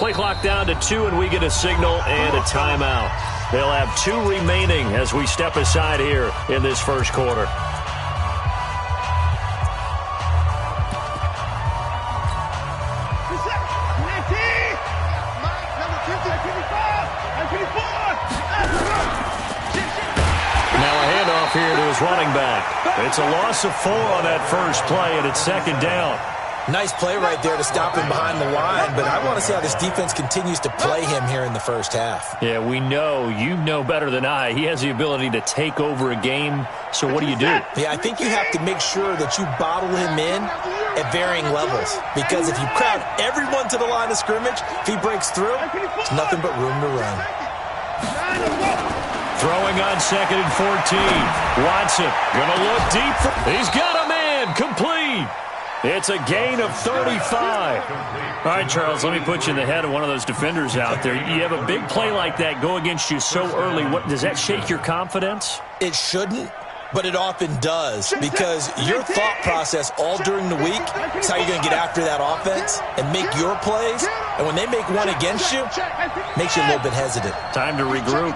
Play clock down to 2, and we get a signal and a timeout. They'll have 2 remaining as we step aside here in this first quarter. Here to his running back. It's a loss of 4 on that first play, and it's second down. Nice play right there to stop him behind the line, but I want to see how this defense continues to play him here in the first half. Yeah, we know. You know better than I. He has the ability to take over a game, so what do you do? Yeah, I think you have to make sure that you bottle him in at varying levels, because if you crowd everyone to the line of scrimmage, if he breaks through, it's nothing but room to run. Throwing on 2nd and 14. Watson going to look deep. He's got a man. Complete. It's a gain of 35. All right, Charles, let me put you in the head of one of those defenders out there. You have a big play like that go against you so early. What does that shake your confidence? It shouldn't, but it often does, because your thought process all during the week is how you're going to get after that offense and make your plays. And when they make one against you, it makes you a little bit hesitant. Time to regroup.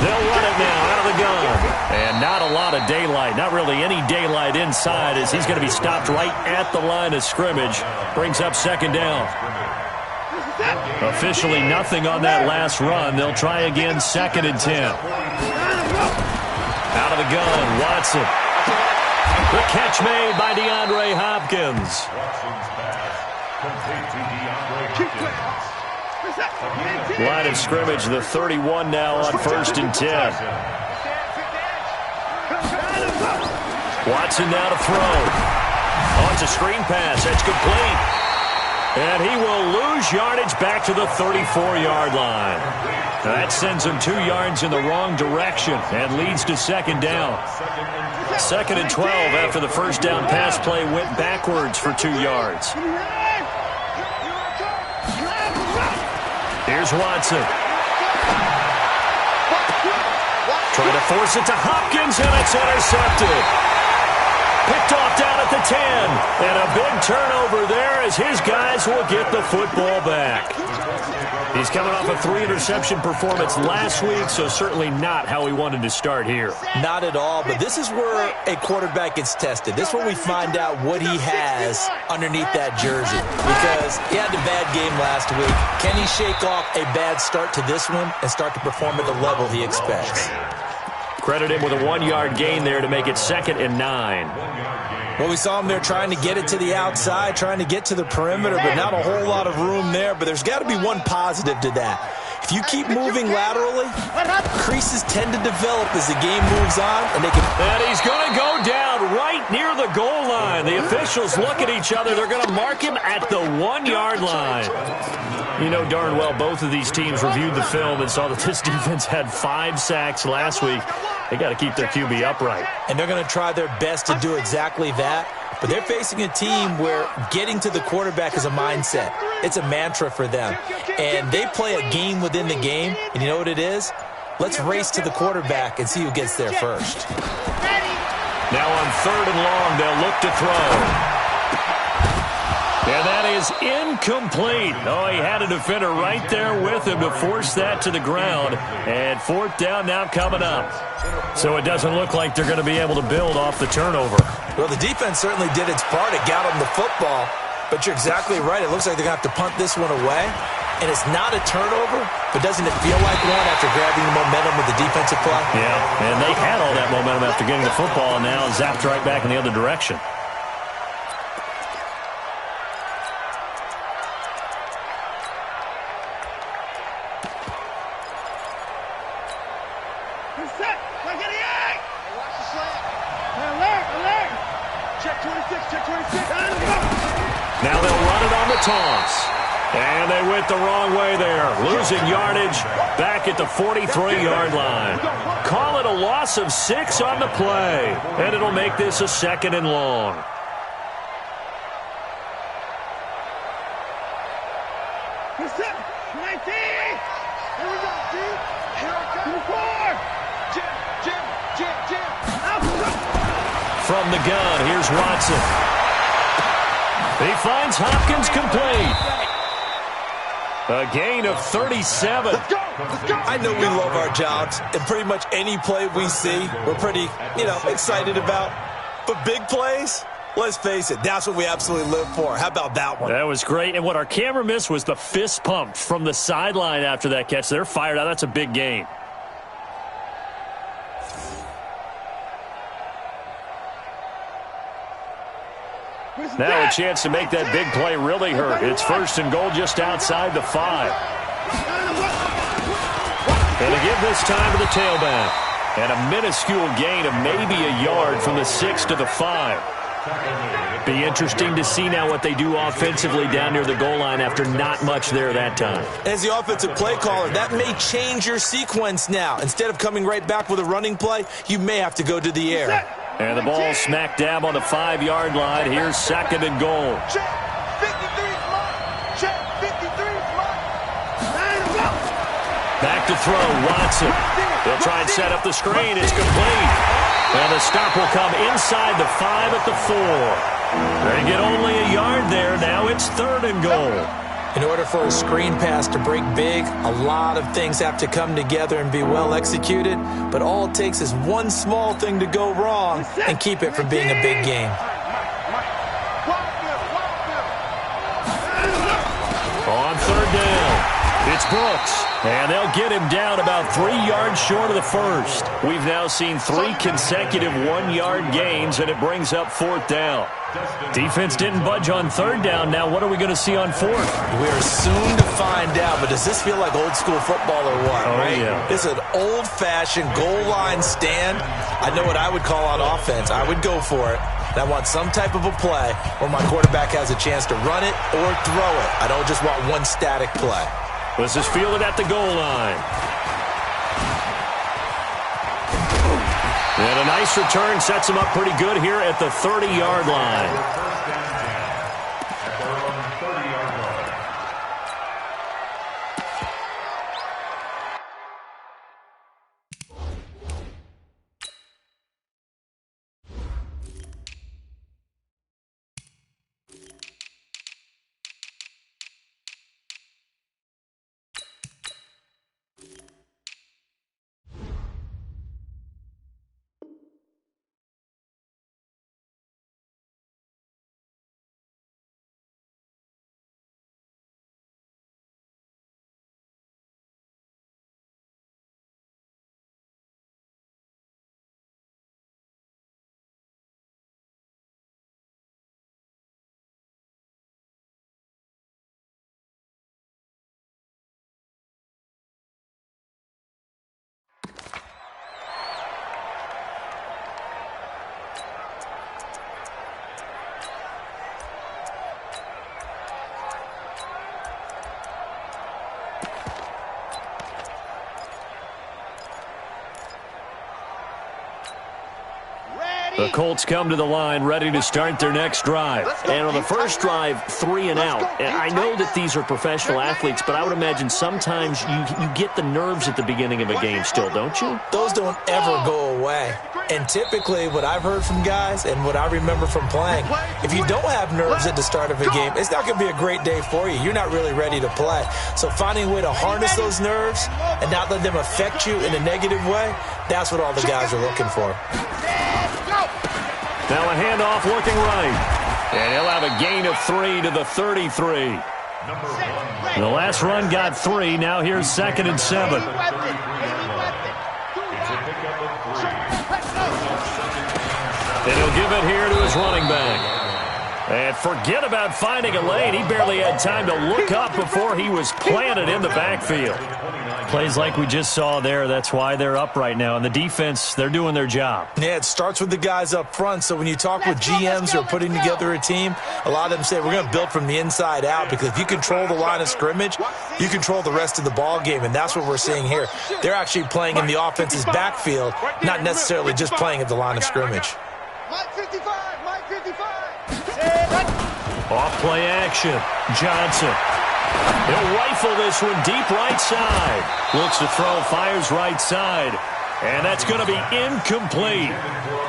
They'll run it now out of the gun. And not a lot of daylight. Not really any daylight inside, as he's going to be stopped right at the line of scrimmage. Brings up second down. Officially nothing on that last run. They'll try again, 2nd and 10. Out of the gun, Watson. The catch made by DeAndre Hopkins. Line of scrimmage, the 31 now on 1st and 10. Watson now to throw. Oh, it's a screen pass. That's complete. And he will lose yardage back to the 34-yard line. Now that sends him 2 yards in the wrong direction and leads to second down. 2nd and 12 after the first down pass play went backwards for 2 yards. Here's Watson. Trying to force it to Hopkins, and it's intercepted. Picked off down at the 10. And a big turnover there as his guys will get the football back. He's coming off a 3-interception performance last week, so certainly not how he wanted to start here. Not at all, but this is where a quarterback gets tested. This is where we find out what he has underneath that jersey, because he had a bad game last week. Can he shake off a bad start to this one and start to perform at the level he expects? Credit him with a 1-yard gain there to make it 2nd and 9. Well, we saw him there trying to get it to the outside, trying to get to the perimeter, but not a whole lot of room there. But there's got to be one positive to that. If you keep moving laterally, creases tend to develop as the game moves on, and they can. And he's going to go down right near the goal line. The officials look at each other. They're going to mark him at the 1-yard line. You know darn well both of these teams reviewed the film and saw that this defense had 5 sacks last week. They got to keep their QB upright. And they're going to try their best to do exactly that. But they're facing a team where getting to the quarterback is a mindset. It's a mantra for them. And they play a game within the game. And you know what it is? Let's race to the quarterback and see who gets there first. Now on 3rd and long, they'll look to throw. And that is incomplete. Oh, he had a defender right there with him to force that to the ground. And 4th down now coming up. So it doesn't look like they're going to be able to build off the turnover. Well, the defense certainly did its part. It got them the football. But you're exactly right. It looks like they're going to have to punt this one away. And it's not a turnover, but doesn't it feel like one after grabbing the momentum with the defensive play? Yeah, and they had all that momentum after getting the football, and now zapped right back in the other direction. Now they'll run it on the toss. And they went the wrong way there. Losing yardage back at the 43-yard line. Call it a loss of 6 on the play. And it'll make this a 2nd and long. From the gun, here's Watson. He finds Hopkins complete. A gain of 37. I know we love our jobs, and pretty much any play we see, we're pretty, excited about. But big plays, let's face it, that's what we absolutely live for. How about that one? That was great. And what our camera missed was the fist pump from the sideline after that catch. They're fired out. That's a big gain. Now a chance to make that big play really hurt. It's 1st and goal just outside the 5. And to give this time to the tailback. And a minuscule gain of maybe a yard from the 6 to the 5. Be interesting to see now what they do offensively down near the goal line after not much there that time. As the offensive play caller, that may change your sequence now. Instead of coming right back with a running play, you may have to go to the air. And the ball smack dab on the 5-yard line. Here's 2nd and goal. Check. 53's mine. Check. 53's mine. Back to throw, Watson. They'll try and set up the screen. It's complete. And the stop will come inside the 5 at the 4. They get only a yard there. Now it's 3rd and goal. In order for a screen pass to break big, a lot of things have to come together and be well executed. But all it takes is one small thing to go wrong and keep it from being a big game. On 3rd down, it's Brooks. And they'll get him down about 3 yards short of the 1st. We've now seen 3 consecutive 1-yard gains, and it brings up 4th down. Defense didn't budge on 3rd down. Now what are we going to see on 4th? We're soon to find out, but does this feel like old school football or what? Oh, right? yeah. It's an old-fashioned goal line stand. I know what I would call on offense. I would go for it. And I want some type of a play where my quarterback has a chance to run it or throw it. I don't just want one static play. This is fielded at the goal line. And a nice return sets him up pretty good here at the 30-yard line. The Colts come to the line ready to start their next drive. And on the first drive, 3 and out. And I know that these are professional athletes, but I would imagine sometimes you get the nerves at the beginning of a game still, don't you? Those don't ever go away. And typically what I've heard from guys and what I remember from playing, if you don't have nerves at the start of a game, it's not going to be a great day for you. You're not really ready to play. So finding a way to harness those nerves and not let them affect you in a negative way, that's what all the guys are looking for. Now a handoff looking right. And he'll have a gain of 3 to the 33. The last run got 3. Now here's 2nd and 7. And he'll give it here to his running back. And forget about finding a lane. He barely had time to look up before he was planted in the backfield. Plays like we just saw there. That's why they're up right now. And the defense, they're doing their job. Yeah, it starts with the guys up front. So when you talk with GMs who are putting together a team, a lot of them say we're going to build from the inside out, because if you control the line of scrimmage, you control the rest of the ball game. And that's what we're seeing here. They're actually playing in the offense's backfield, not necessarily just playing at the line of scrimmage. Mike 55, Mike 55. Off play action. Johnson. He'll rifle this one deep right side. Looks to throw, fires right side. And that's going to be incomplete.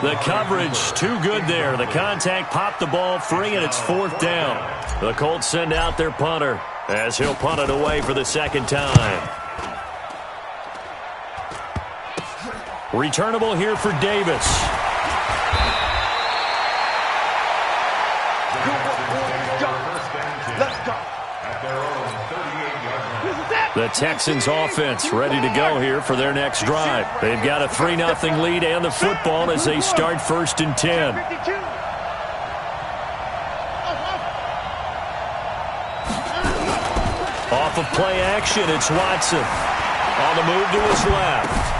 The coverage too good there. The contact popped the ball free, and it's 4th down. The Colts send out their punter. as he'll punt it away for the second time. Returnable here for Davis. Let's go. The Texans offense ready to go here for their next drive. They've got a 3-0 lead and the football as they start 1st and 10. Off of play action, it's Watson. On the move to his left.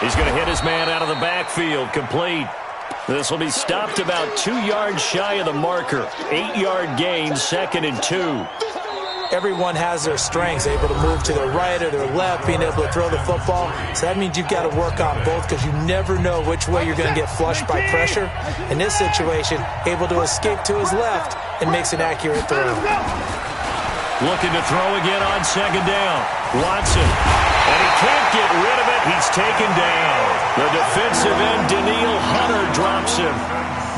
He's going to hit his man out of the backfield, complete. This will be stopped about 2 yards shy of the marker. 8-yard gain, 2nd and 2. Everyone has their strengths, able to move to their right or their left, being able to throw the football. So that means you've got to work on both because you never know which way you're going to get flushed by pressure. In this situation, able to escape to his left and makes an accurate throw. Looking to throw again on 2nd down. Watson. And he can't get rid of it. He's taken down. The defensive end, Danielle Hunter, drops him.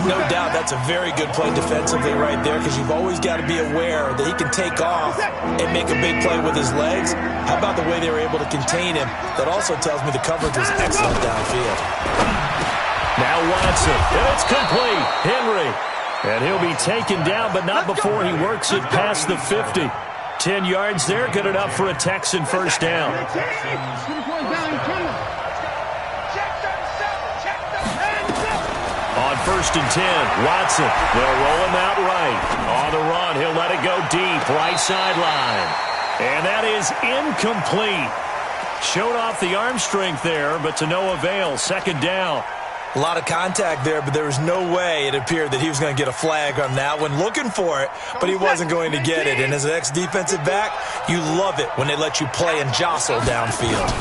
No doubt that's a very good play defensively right there because you've always got to be aware that he can take off and make a big play with his legs. How about the way they were able to contain him? That also tells me the coverage was excellent downfield. Now Watson, and it's complete. Henry. And he'll be taken down, but not before he works it past the 50. 10 yards there, good enough for a Texan first down. On 1st and 10, Watson. They'll roll him out right. On the run, he'll let it go deep, right sideline. And that is incomplete. Showed off the arm strength there, but to no avail. 2nd down. A lot of contact there, but there was no way it appeared that he was going to get a flag on that one. Looking for it, but he wasn't going to get it. And as an ex-defensive back, you love it when they let you play and jostle downfield.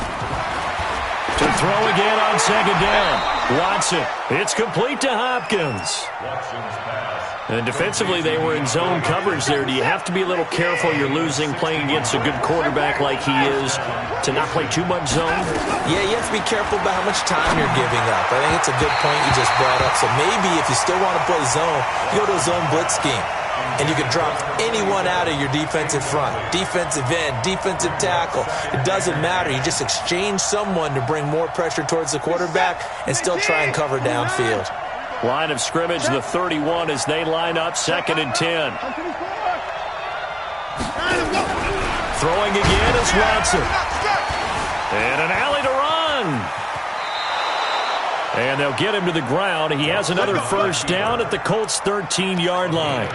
To throw again on 2nd down. Watson. It's complete to Hopkins. And defensively, they were in zone coverage there. Do you have to be a little careful you're losing playing against a good quarterback like he is to not play too much zone? Yeah, you have to be careful about how much time you're giving up. I think it's a good point you just brought up. So maybe if you still want to play zone, you go to a zone blitz scheme. And you can drop anyone out of your defensive front. Defensive end, defensive tackle. It doesn't matter. You just exchange someone to bring more pressure towards the quarterback and still try and cover downfield. Line of scrimmage, the 31 as they line up 2nd and 10. Throwing again is Watson. And an alley to run. And they'll get him to the ground. He has another first down at the Colts' 13-yard line.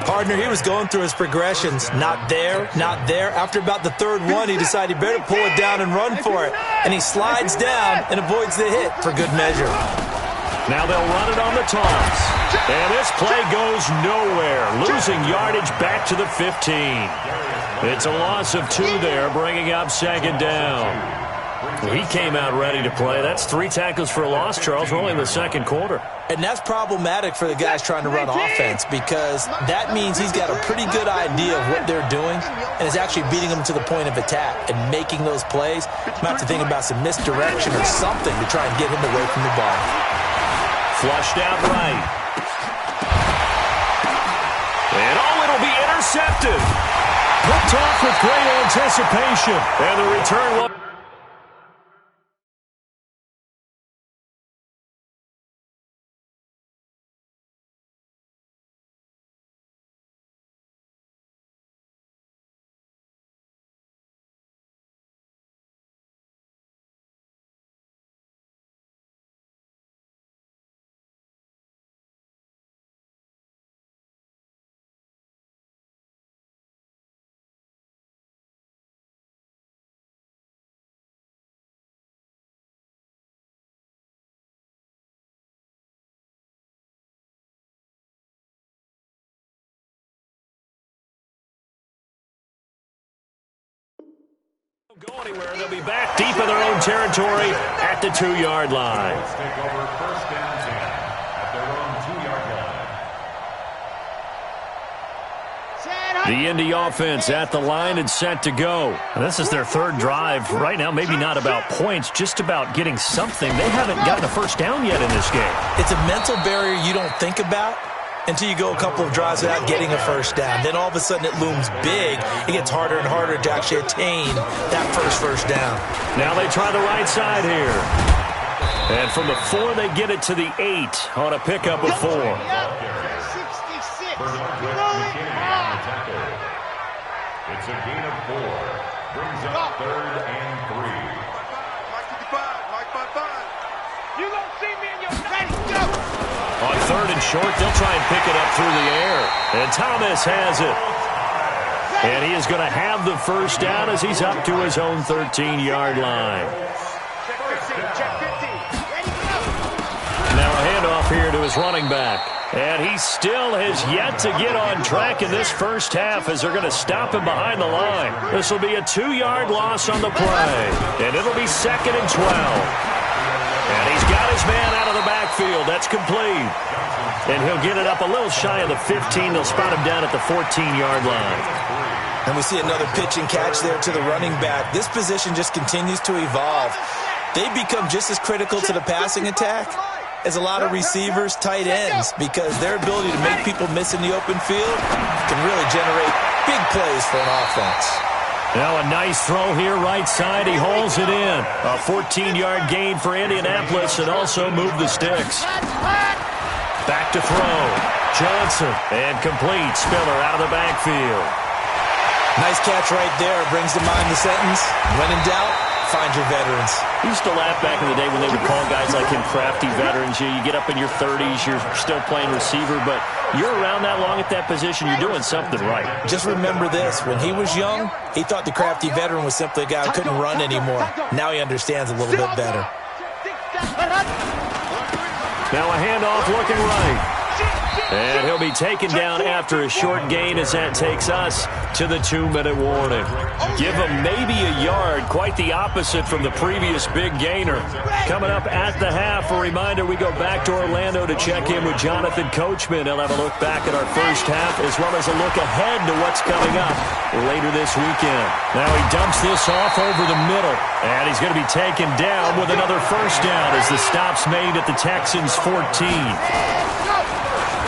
Partner, he was going through his progressions. Not there, not there. After about the 3rd one, he decided he better pull it down and run for it. And he slides down and avoids the hit for good measure. Now they'll run it on the toss. And this play goes nowhere. Losing yardage back to the 15. It's a loss of 2 there, bringing up 2nd down. He came out ready to play. That's 3 tackles for a loss, Charles. We're only in the 2nd quarter. And that's problematic for the guys trying to run offense because that means he's got a pretty good idea of what they're doing and is actually beating them to the point of attack and making those plays. You might have to think about some misdirection or something to try and get him away from the ball. Flushed out right. And it'll be intercepted. Picked off with great anticipation. And the return was... Go anywhere. They'll be back deep in their own territory at the 2-yard line. Take over 1st down 10 at their own 2-yard line. The Indy offense at the line and set to go. And this is their 3rd drive. Right now, maybe not about points, just about getting something. They haven't gotten a first down yet in this game. It's a mental barrier you don't think about until you go a couple of drives without getting a first down. Then all of a sudden it looms big. It gets harder and harder to actually attain that first down. Now they try the right side here. And from the 4, they get it to the 8 on a pickup of 4. 66. It's a gain of 4. Brings up 3rd and 3. Mike 55. Mike 55. You don't see me in your face. Go. On 3rd and short, they'll try and pick it up through the air. And Thomas has it. And he is going to have the first down as he's up to his own 13-yard line. Check 15. Check 15. Ready, go. Now a handoff here to his running back. And he still has yet to get on track in this first half as they're going to stop him behind the line. This will be a 2-yard loss on the play. And it'll be 2nd and 12. And he's got his man out of the backfield. That's complete. And he'll get it up a little shy of the 15. They'll spot him down at the 14-yard line. And we see another pitch and catch there to the running back. This position just continues to evolve. They become just as critical to the passing attack as a lot of receivers, tight ends, because their ability to make people miss in the open field can really generate big plays for an offense. Now a nice throw here right side. He holds it in. A 14-yard gain for Indianapolis and also moved the sticks. Back to throw. Johnson. And complete. Spiller out of the backfield. Nice catch right there. Brings to mind the sentence, when in doubt, find your veterans. We used to laugh back in the day when they would call guys like him crafty veterans. You get up in your 30s, you're still playing receiver, but you're around that long at that position, you're doing something right. Just remember this. When he was young, he thought the crafty veteran was simply a guy who couldn't run anymore. Now he understands a little bit better. Now a handoff looking right. And he'll be taken down after a short gain as that takes us to the 2-minute warning. Give him maybe a yard, quite the opposite from the previous big gainer. Coming up at the half, a reminder we go back to Orlando to check in with Jonathan Coachman. He'll have a look back at our first half as well as a look ahead to what's coming up later this weekend. Now he dumps this off over the middle, and he's going to be taken down with another first down as the stop's made at the Texans' 14.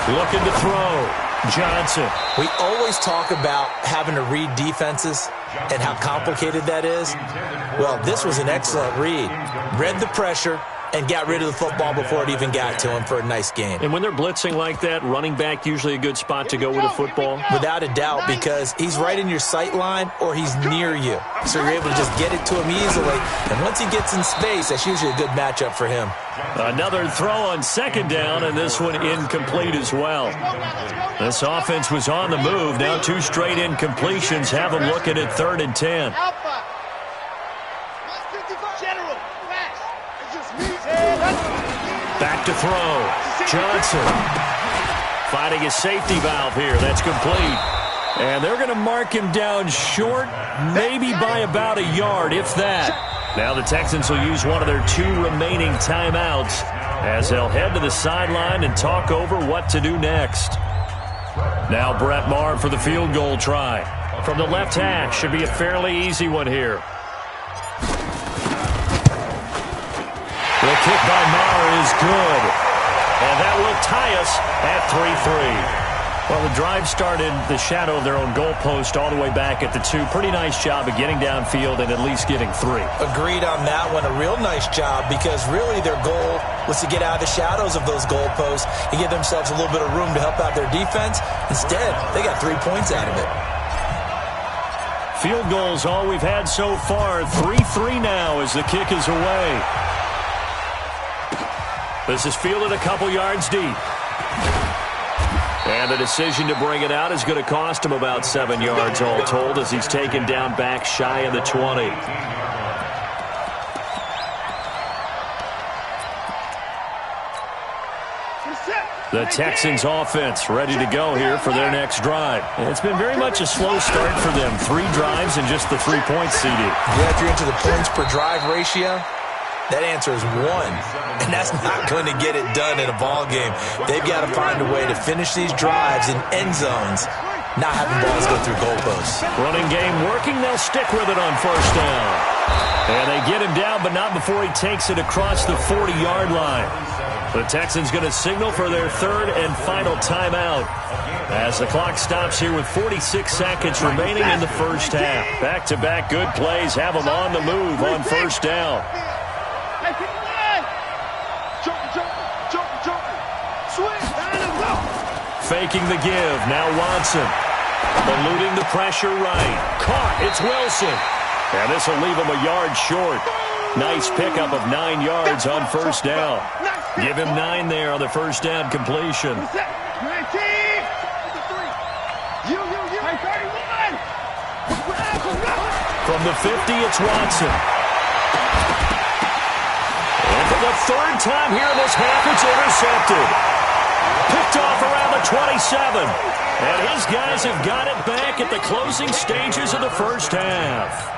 Looking to throw. Johnson. We always talk about having to read defenses and how complicated that is. Well, this was an excellent read. Read the pressure and got rid of the football before it even got to him for a nice gain. And when they're blitzing like that, running back usually a good spot to go with a football? Without a doubt, because he's right in your sight line or he's near you. So you're able to just get it to him easily. And once he gets in space, that's usually a good matchup for him. Another throw on 2nd down, and this one incomplete as well. This offense was on the move. Now 2 straight incompletions have them looking at 3rd and 10. Back to throw. Johnson finding his safety valve here. That's complete. And they're going to mark him down short, maybe by about a yard, if that. Now the Texans will use one of their 2 remaining timeouts as they'll head to the sideline and talk over what to do next. Now Brett Maher for the field goal try. From the left hash, should be a fairly easy one here. The kick by Maher is good. And that will tie us at 3-3. Well, the drive started the shadow of their own goalpost all the way back at the 2. Pretty nice job of getting downfield and at least getting 3. Agreed on that one. A real nice job because really their goal was to get out of the shadows of those goalposts and give themselves a little bit of room to help out their defense. Instead, they got 3 points out of it. Field goals all we've had so far. 3-3 now as the kick is away. This is fielded a couple yards deep. And the decision to bring it out is going to cost him about 7 yards all told as he's taken down back shy of the 20. The Texans offense ready to go here for their next drive. And it's been very much a slow start for them. 3 drives and just the 3 points seeded. Yeah, if you're into the points per drive ratio, that answer is 1, and that's not going to get it done in a ball game. They've got to find a way to finish these drives in end zones, not having balls go through goalposts. Running game working. They'll stick with it on first down. And they get him down, but not before he takes it across the 40-yard line. The Texans going to signal for their third and final timeout as the clock stops here with 46 seconds remaining in the first half. Back-to-back good plays have them on the move on first down. Faking the give. Now Watson. Eluding the pressure right. Caught. It's Wilson. And this will leave him a yard short. Nice pickup of 9 yards on first down. Give him 9 there on the first down completion. From the 50, it's Watson. And for the third time here in this half, it's intercepted. Picked off around the 27. And his guys have got it back at the closing stages of the first half.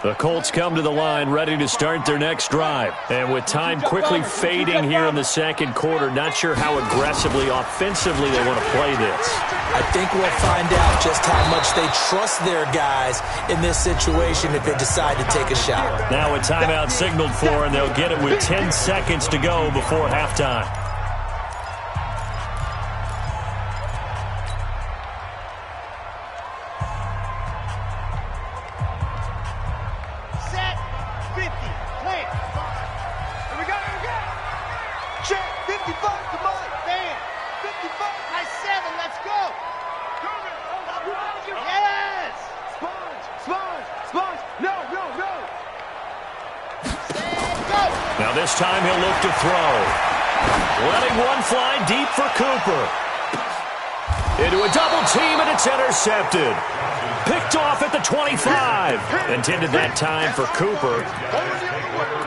The Colts come to the line ready to start their next drive. And with time quickly fading here in the second quarter, not sure how aggressively, offensively they want to play this. I think we'll find out just how much they trust their guys in this situation if they decide to take a shot. Now a timeout signaled for, and they'll get it with 10 seconds to go before halftime. Now this time he'll look to throw. Letting one fly deep for Cooper. Into a double team, and it's intercepted. Picked off at the 25. Intended that time for Cooper.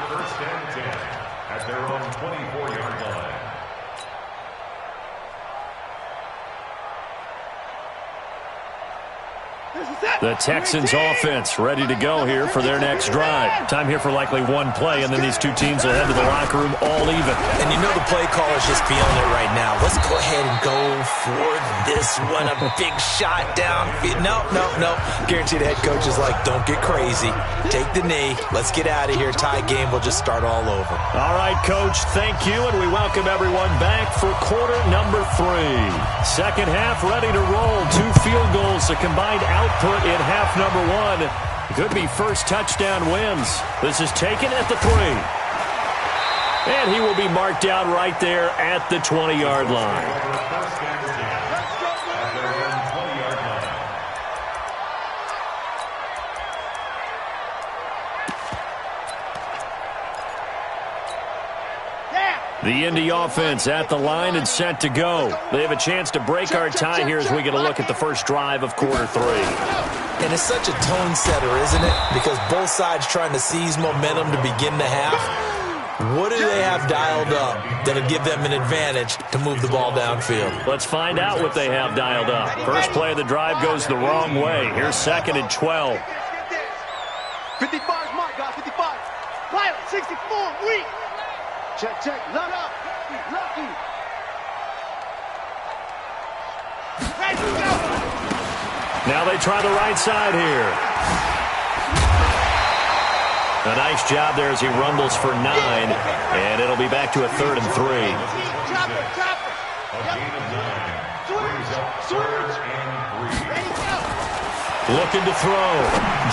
First and 10 at their own 24-yard line. The Texans offense ready to go here for their next drive. Time here for likely one play, and then these two teams will head to the locker room all even. And you know the play caller's just feeling it right now. Let's go ahead and go for this one. A big shot down. No. Guaranteed the head coach is like, don't get crazy. Take the knee. Let's get out of here. Tie game. We'll just start all over. All right, Coach, thank you, and we welcome everyone back for quarter number 3. Second half ready to roll. 2 field goals, a combined output in half number 1. Could be first touchdown wins. This is taken at the 3. And he will be marked down right there at the 20-yard line. The Indy offense at the line and set to go. They have a chance to break our tie here as we get a look at the first drive of quarter 3. And it's such a tone setter, isn't it? Because both sides trying to seize momentum to begin the half. What do they have dialed up that'll give them an advantage to move the ball downfield? Let's find out what they have dialed up. First play of the drive goes the wrong way. Here's 2nd and 12. 55 is Mike, guys, 55. Pilot, 64, weak. Check, load up. Lucky. Ready to go. Now they try the right side here. A nice job there as he rumbles for 9, and it'll be back to a 3rd and 3. Chopper. A gain of 9 brings up 3rd and 3. Ready to go. Looking to throw.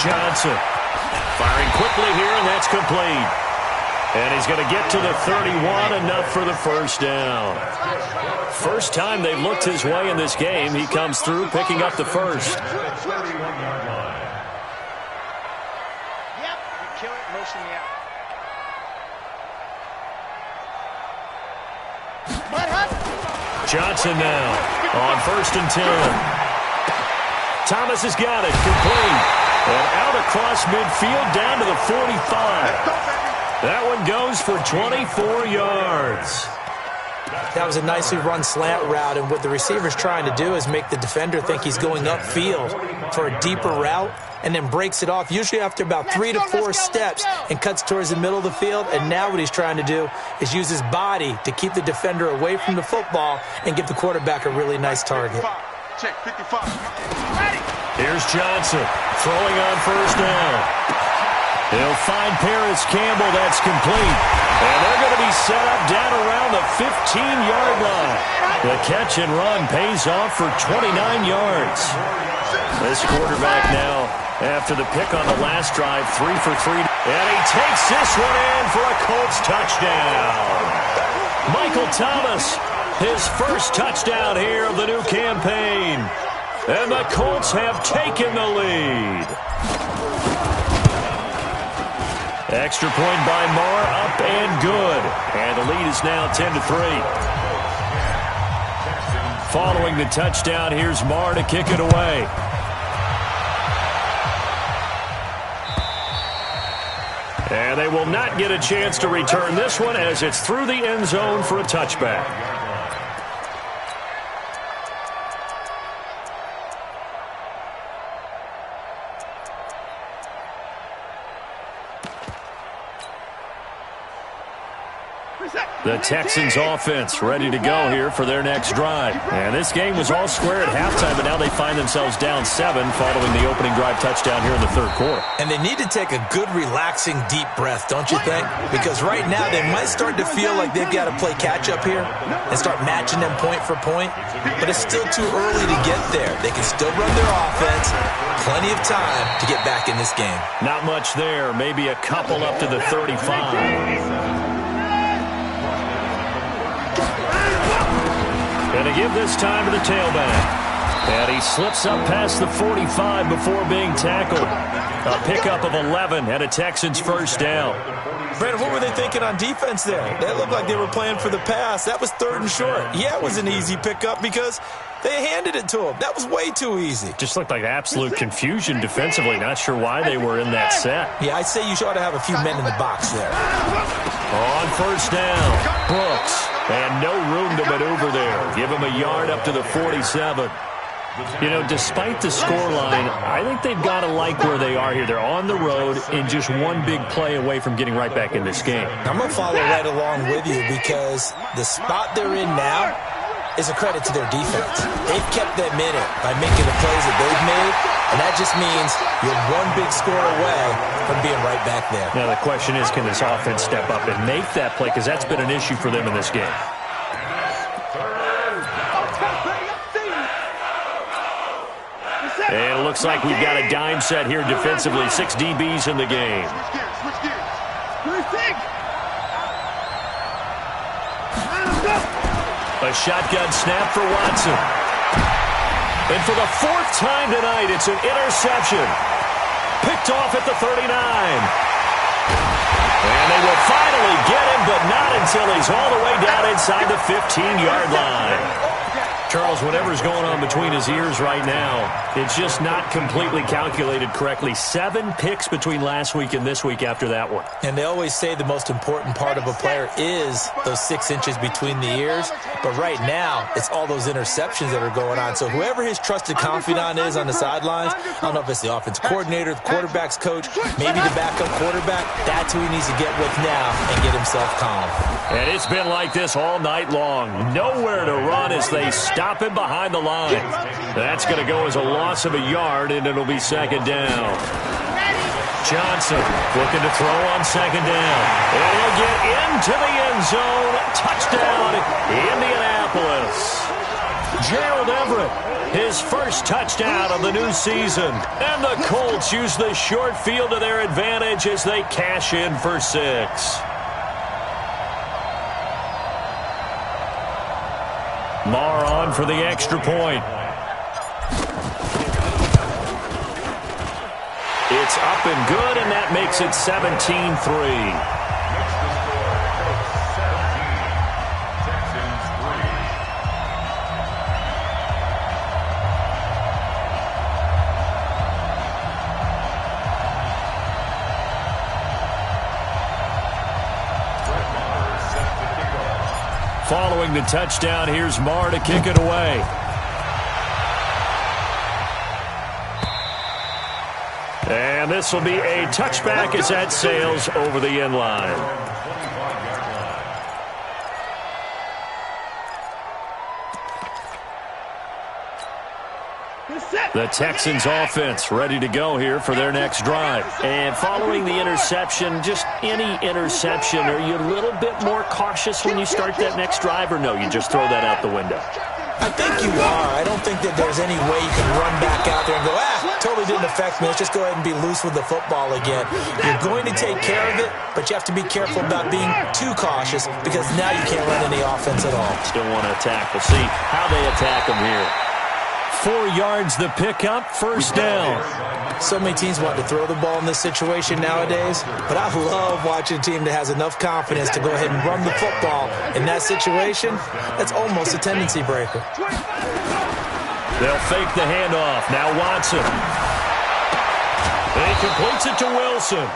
Johnson. Firing quickly here, and that's complete. And he's going to get to the 31, enough for the first down. First time they've looked his way in this game. He comes through, picking up the first. Yep, you kill it, motion me out. Johnson now on 1st and 10. Thomas has got it, complete. And out across midfield, down to the 45. That one goes for 24 yards. That was a nicely run slant route, and what the receiver's trying to do is make the defender think he's going upfield for a deeper route and then breaks it off, usually after about 3 to 4 steps, and cuts towards the middle of the field. And now what he's trying to do is use his body to keep the defender away from the football and give the quarterback a really nice target. Check 55. Here's Johnson throwing on first down. He'll find Paris Campbell. That's complete. And they're going to be set up down around the 15-yard line. The catch and run pays off for 29 yards. This quarterback now, after the pick on the last drive, 3 for 3. And he takes this one in for a Colts touchdown. Michael Thomas, his first touchdown here of the new campaign. And the Colts have taken the lead. Extra point by Marr, up and good. And the lead is now 10-3. Following the touchdown, here's Marr to kick it away. And they will not get a chance to return this one as it's through the end zone for a touchback. The Texans offense ready to go here for their next drive. And this game was all square at halftime, but now they find themselves down 7 following the opening drive touchdown here in the third quarter. And they need to take a good, relaxing, deep breath, don't you think? Because right now they might start to feel like they've got to play catch-up here and start matching them point for point. But it's still too early to get there. They can still run their offense. Plenty of time to get back in this game. Not much there. Maybe a couple up to the 35. Going to give this time to the tailback. And he slips up past the 45 before being tackled. A pickup of 11 and a Texans first down. Brandon, what were they thinking on defense there? That looked like they were playing for the pass. That was 3rd and short. Yeah, it was an easy pickup because they handed it to him. That was way too easy. Just looked like absolute confusion defensively. Not sure why they were in that set. Yeah, I'd say you ought to have a few men in the box there. On first down, Brooks. And no room to maneuver there. Give him a yard up to the 47. You know, despite the scoreline, I think they've got to like where they are here. They're on the road and just one big play away from getting right back in this game. I'm going to follow right along with you because the spot they're in now is a credit to their defense. They've kept them in it by making the plays that they've made, and that just means you're one big score away from being right back there. Now the question is, can this offense step up and make that play? Because that's been an issue for them in this game. And it looks like we've got a dime set here defensively. 6 DBs in the game. A shotgun snap for Watson. And for the 4th time tonight, it's an interception. Picked off at the 39. And they will finally get him, but not until he's all the way down inside the 15-yard line. Charles, whatever's going on between his ears right now, it's just not completely calculated correctly. 7 picks between last week and this week after that one. And they always say the most important part of a player is those 6 inches between the ears. But right now, it's all those interceptions that are going on. So whoever his trusted confidant is on the sidelines, I don't know if it's the offense coordinator, the quarterback's coach, maybe the backup quarterback, that's who he needs to get with now and get himself calm. And it's been like this all night long. Nowhere to run as they stop him behind the line. That's going to go as a loss of a yard, and it'll be 2nd down. Johnson looking to throw on 2nd down. And he'll get into the end zone. Touchdown, Indianapolis. Gerald Everett, his first touchdown of the new season. And the Colts use the short field to their advantage as they cash in for 6. Marr on for the extra point. It's up and good, and that makes it 17-3. Following the touchdown, here's Marr to kick it away. And this will be a touchback as that sails over the end line. The Texans offense ready to go here for their next drive. And following the interception, just any interception, are you a little bit more cautious when you start that next drive, or no, you just throw that out the window? I think you are. I don't think that there's any way you can run back out there and go, totally didn't affect me. Let's just go ahead and be loose with the football again. You're going to take care of it, but you have to be careful about being too cautious because now you can't run any offense at all. Still want to attack. We'll see how they attack them here. 4 yards the pickup, first down. So many teams want to throw the ball in this situation nowadays, but I love watching a team that has enough confidence to go ahead and run the football in that situation. That's almost a tendency breaker. They'll fake the handoff. Now Watson. He completes it to Wilson.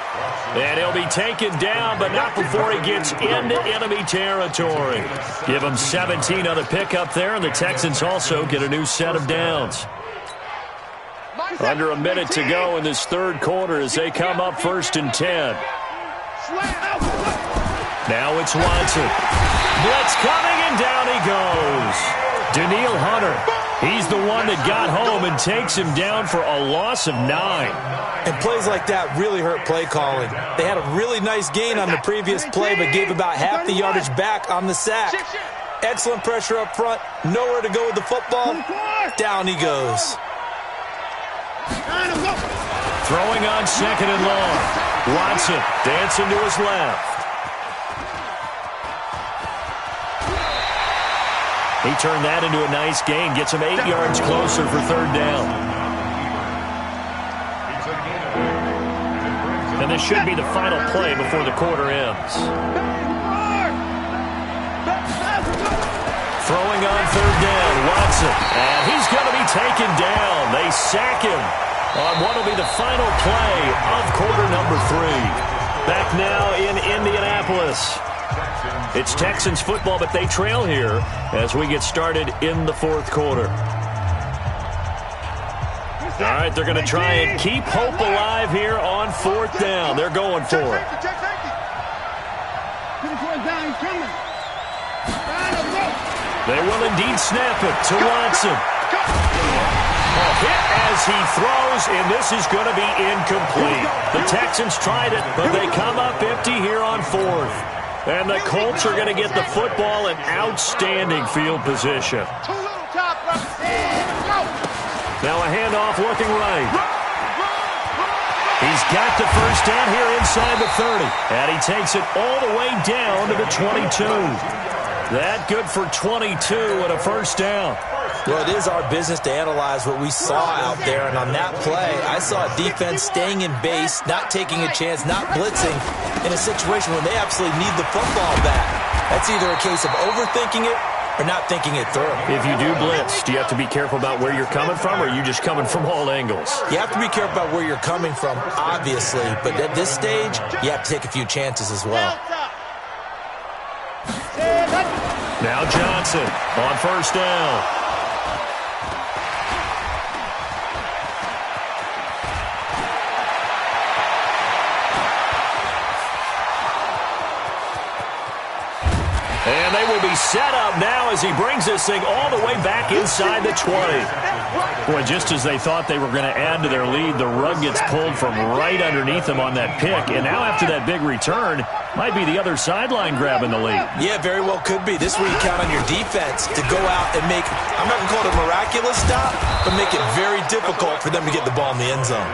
And he'll be taken down, but not before he gets into enemy territory. Give him 17 on the pickup there, and the Texans also get a new set of downs. Under a minute to go in this third quarter as they come up 1st and 10. Now it's Watson. Blitz coming, and down he goes. Danielle Hunter. He's the one that got home and takes him down for a loss of 9. And plays like that really hurt play calling. They had a really nice gain on the previous play, but gave about half the yardage back on the sack. Excellent pressure up front. Nowhere to go with the football. Down he goes. Throwing on 2nd and long. Watson dancing to his left. He turned that into a nice gain. Gets him 8 yards closer for 3rd down. And this should be the final play before the quarter ends. Throwing on 3rd down, Watson. And he's going to be taken down. They sack him on what will be the final play of quarter number 3. Back now in Indianapolis. It's Texans football, but they trail here as we get started in the 4th quarter. All right, they're going to try and keep hope alive here on 4th down. They're going for it. They will indeed snap it to Watson. A hit as he throws, and this is going to be incomplete. The Texans tried it, but they come up empty here on 4th. And the Colts are going to get the football in outstanding field position. Now a handoff looking right. He's got the first down here inside the 30. And he takes it all the way down to the 22. That good for 22 and a first down. Well, it is our business to analyze what we saw out there. And on that play, I saw a defense staying in base, not taking a chance, not blitzing in a situation where they absolutely need the football back. That's either a case of overthinking it or not thinking it through. If you do blitz, do you have to be careful about where you're coming from, or are you just coming from all angles? You have to be careful about where you're coming from, obviously. But at this stage, you have to take a few chances as well. Now Johnson on 1st down. And they will be set up now as he brings this thing all the way back inside the 20. Boy, just as they thought they were going to add to their lead, the rug gets pulled from right underneath them on that pick. And now after that big return, might be the other sideline grabbing the lead. Yeah, very well could be. This is where you count on your defense to go out and make, I'm not going to call it a miraculous stop, but make it very difficult for them to get the ball in the end zone.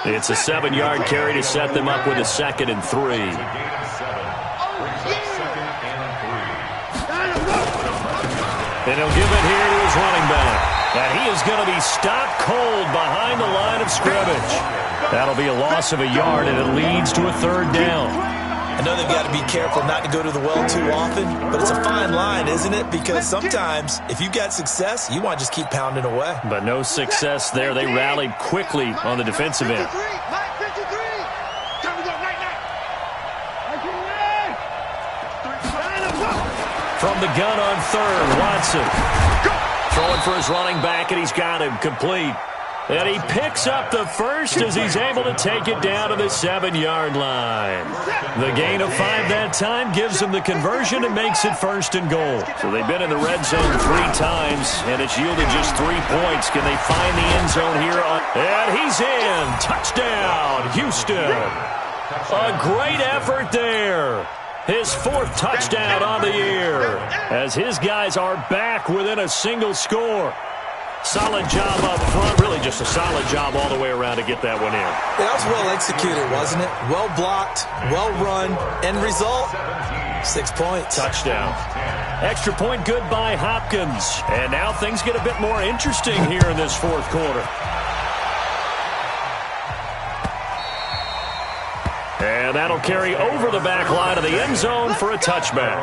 It's a 7-yard carry to set them up with a 2nd and 3. And he'll give it here to his running back. And he is going to be stopped cold behind the line of scrimmage. That'll be a loss of a yard, and it leads to a 3rd down. I know they've got to be careful not to go to the well too often, but it's a fine line, isn't it? Because sometimes, if you got success, you want to just keep pounding away. But no success there. They rallied quickly on the defensive end. From the gun on third, Watson. Throwing for his running back, and he's got him complete. And he picks up the first as he's able to take it down to the 7-yard line. The gain of 5 that time gives him the conversion and makes it 1st and goal. So they've been in the red zone 3 times, and it's yielded just 3 points. Can they find the end zone here? And he's in. Touchdown, Houston. A great effort there. His 4th touchdown on the year as his guys are back within a single score. Solid job up front. Really just a solid job all the way around to get that one in. That was well executed, wasn't it? Well blocked, well run. End result, 6 points. Touchdown. Extra point good by Hopkins. And now things get a bit more interesting here in this 4th quarter. And that'll carry over the back line of the end zone for a touchback.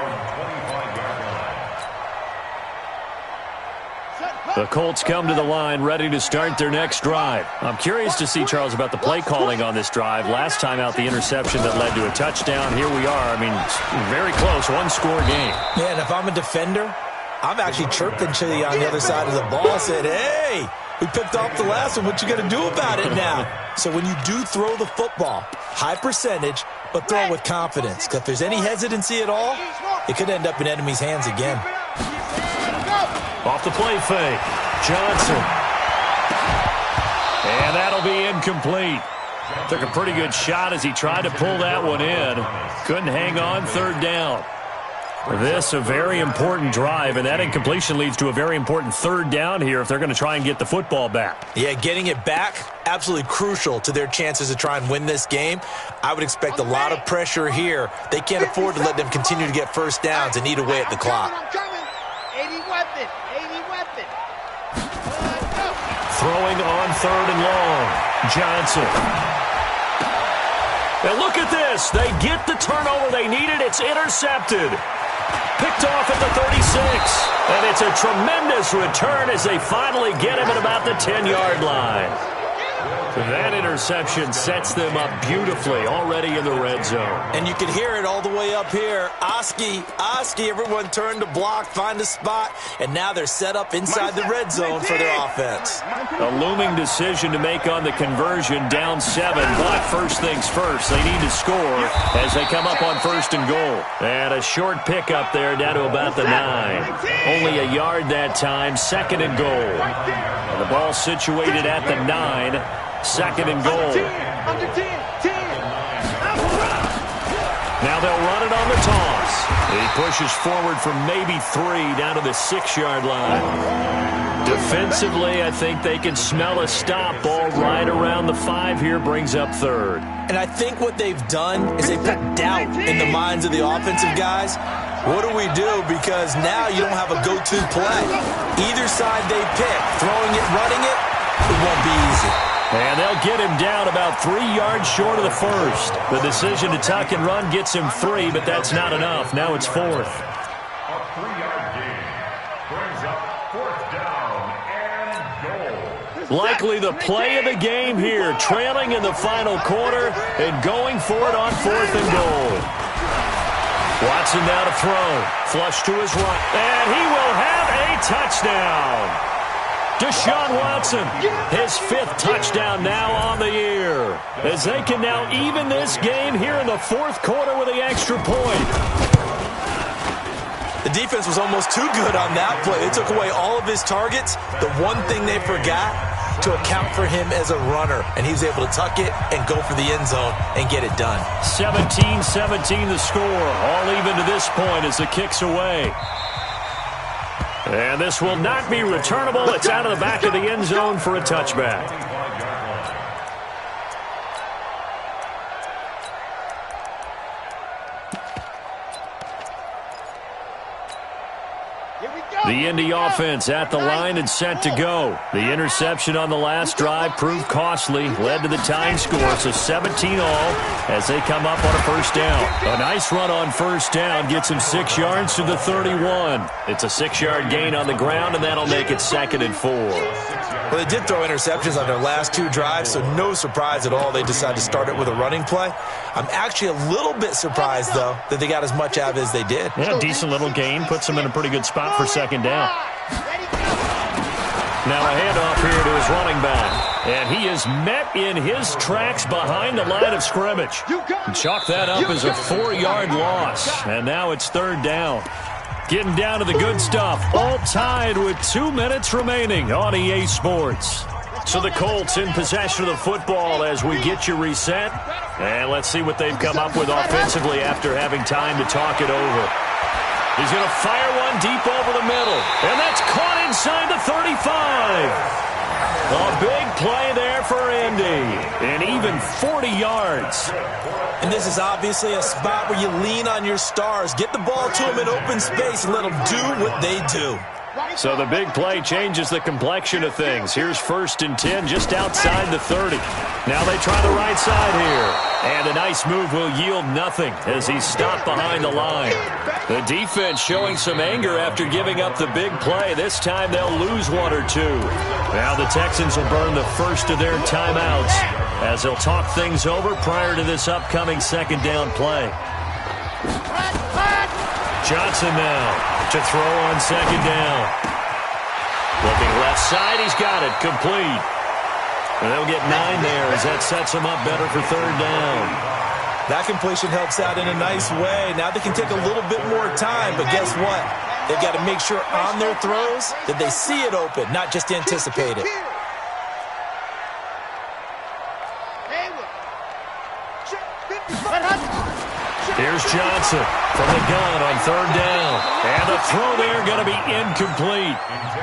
The Colts come to the line ready to start their next drive. I'm curious to see, Charles, about the play calling on this drive. Last time out, the interception that led to a touchdown. Here we are. I mean, very close, 1-score game. Yeah, and if I'm a defender, I'm actually chirping Chili on the other side of the ball. I said, hey, we picked off the last one. What you going to do about it now? So when you do throw the football, high percentage, but throw it with confidence. Because if there's any hesitancy at all, it could end up in enemy's hands again. Off the play fake, Johnson. And that'll be incomplete. Took a pretty good shot as he tried to pull that one in. Couldn't hang on, 3rd down. This a very important drive, and that incompletion leads to a very important 3rd down here if they're going to try and get the football back. Yeah, getting it back, absolutely crucial to their chances to try and win this game. I would expect a lot of pressure here. They can't afford to let them continue to get 1st downs and eat away at the clock. 80 weapon. Throwing on 3rd and long, Johnson. And look at this. They get the turnover they needed. It's intercepted. Picked off at the 36. And it's a tremendous return as they finally get him at about the 10-yard line. That interception sets them up beautifully already in the red zone. And you can hear it all the way up here. Oski, everyone turned to block, find a spot, and now they're set up inside the red zone for their offense. A looming decision to make on the conversion, down 7, but first things first, they need to score as they come up on 1st and goal. And a short pickup there down to about the 9. Only a yard that time, 2nd and goal. And the ball situated at the 9. 2nd and goal. Now they'll run it on the toss. He pushes forward from maybe 3 down to the 6-yard line. Defensively, I think they can smell a stop. Ball right around the 5 here, brings up 3rd. And I think what they've done is they put doubt in the minds of the offensive guys. What do we do? Because now you don't have a go-to play. Either side they pick, throwing it, running it, it won't be easy. And they'll get him down about 3 yards short of the 1st. The decision to tuck and run gets him 3, but that's not enough. Now it's 4th. A 3-yard gain brings up 4th down and goal. Likely the play of the game here, trailing in the final quarter and going for it on 4th and goal. Watson now to throw. Flush to his right. And he will have a touchdown. Deshaun Watson, his 5th touchdown now on the year, as they can now even this game here in the 4th quarter with the extra point. The defense was almost too good on that play. They took away all of his targets. The one thing they forgot, to account for him as a runner, and he was able to tuck it and go for the end zone and get it done. 17-17 the score, all even to this point as the kick's away. And this will not be returnable. It's out of the back of the end zone for a touchback. Here we go. The Indy offense at the line and set to go. The interception on the last drive proved costly, led to the tying score, so 17 all as they come up on a first down. A nice run on first down gets him 6 yards to the 31. It's a 6-yard gain on the ground, and that'll make it 2nd and 4. Well, they did throw interceptions on their last 2 drives, so no surprise at all they decided to start it with a running play. I'm actually a little bit surprised, though, that they got as much out of it as they did. Yeah, decent little gain. Puts them in a pretty good spot for 2nd down. Now a handoff here to his running back. And he is met in his tracks behind the line of scrimmage. Chalk that up as a 4-yard loss. And now it's 3rd down. Getting down to the good stuff. All tied with 2 minutes remaining on EA Sports. So the Colts in possession of the football as we get you reset. And let's see what they've come up with offensively after having time to talk it over. He's going to fire one deep over the middle. And that's caught inside the 35. A big play there for Indy. And even 40 yards. And this is obviously a spot where you lean on your stars. Get the ball to them in open space and let them do what they do. So the big play changes the complexion of things. Here's 1st and 10 just outside the 30. Now they try the right side here. And a nice move will yield nothing as he's stopped behind the line. The defense showing some anger after giving up the big play. This time they'll lose 1 or 2. Now the Texans will burn the first of their timeouts as they'll talk things over prior to this upcoming 2nd down play. Johnson now to throw on 2nd down. Looking left side, he's got it, complete. And they'll get 9 there as that sets him up better for 3rd down. That completion helps out in a nice way. Now they can take a little bit more time, but guess what? They've got to make sure on their throws that they see it open, not just anticipate it. Here's Johnson from the gun on 3rd down. And the throw there going to be incomplete.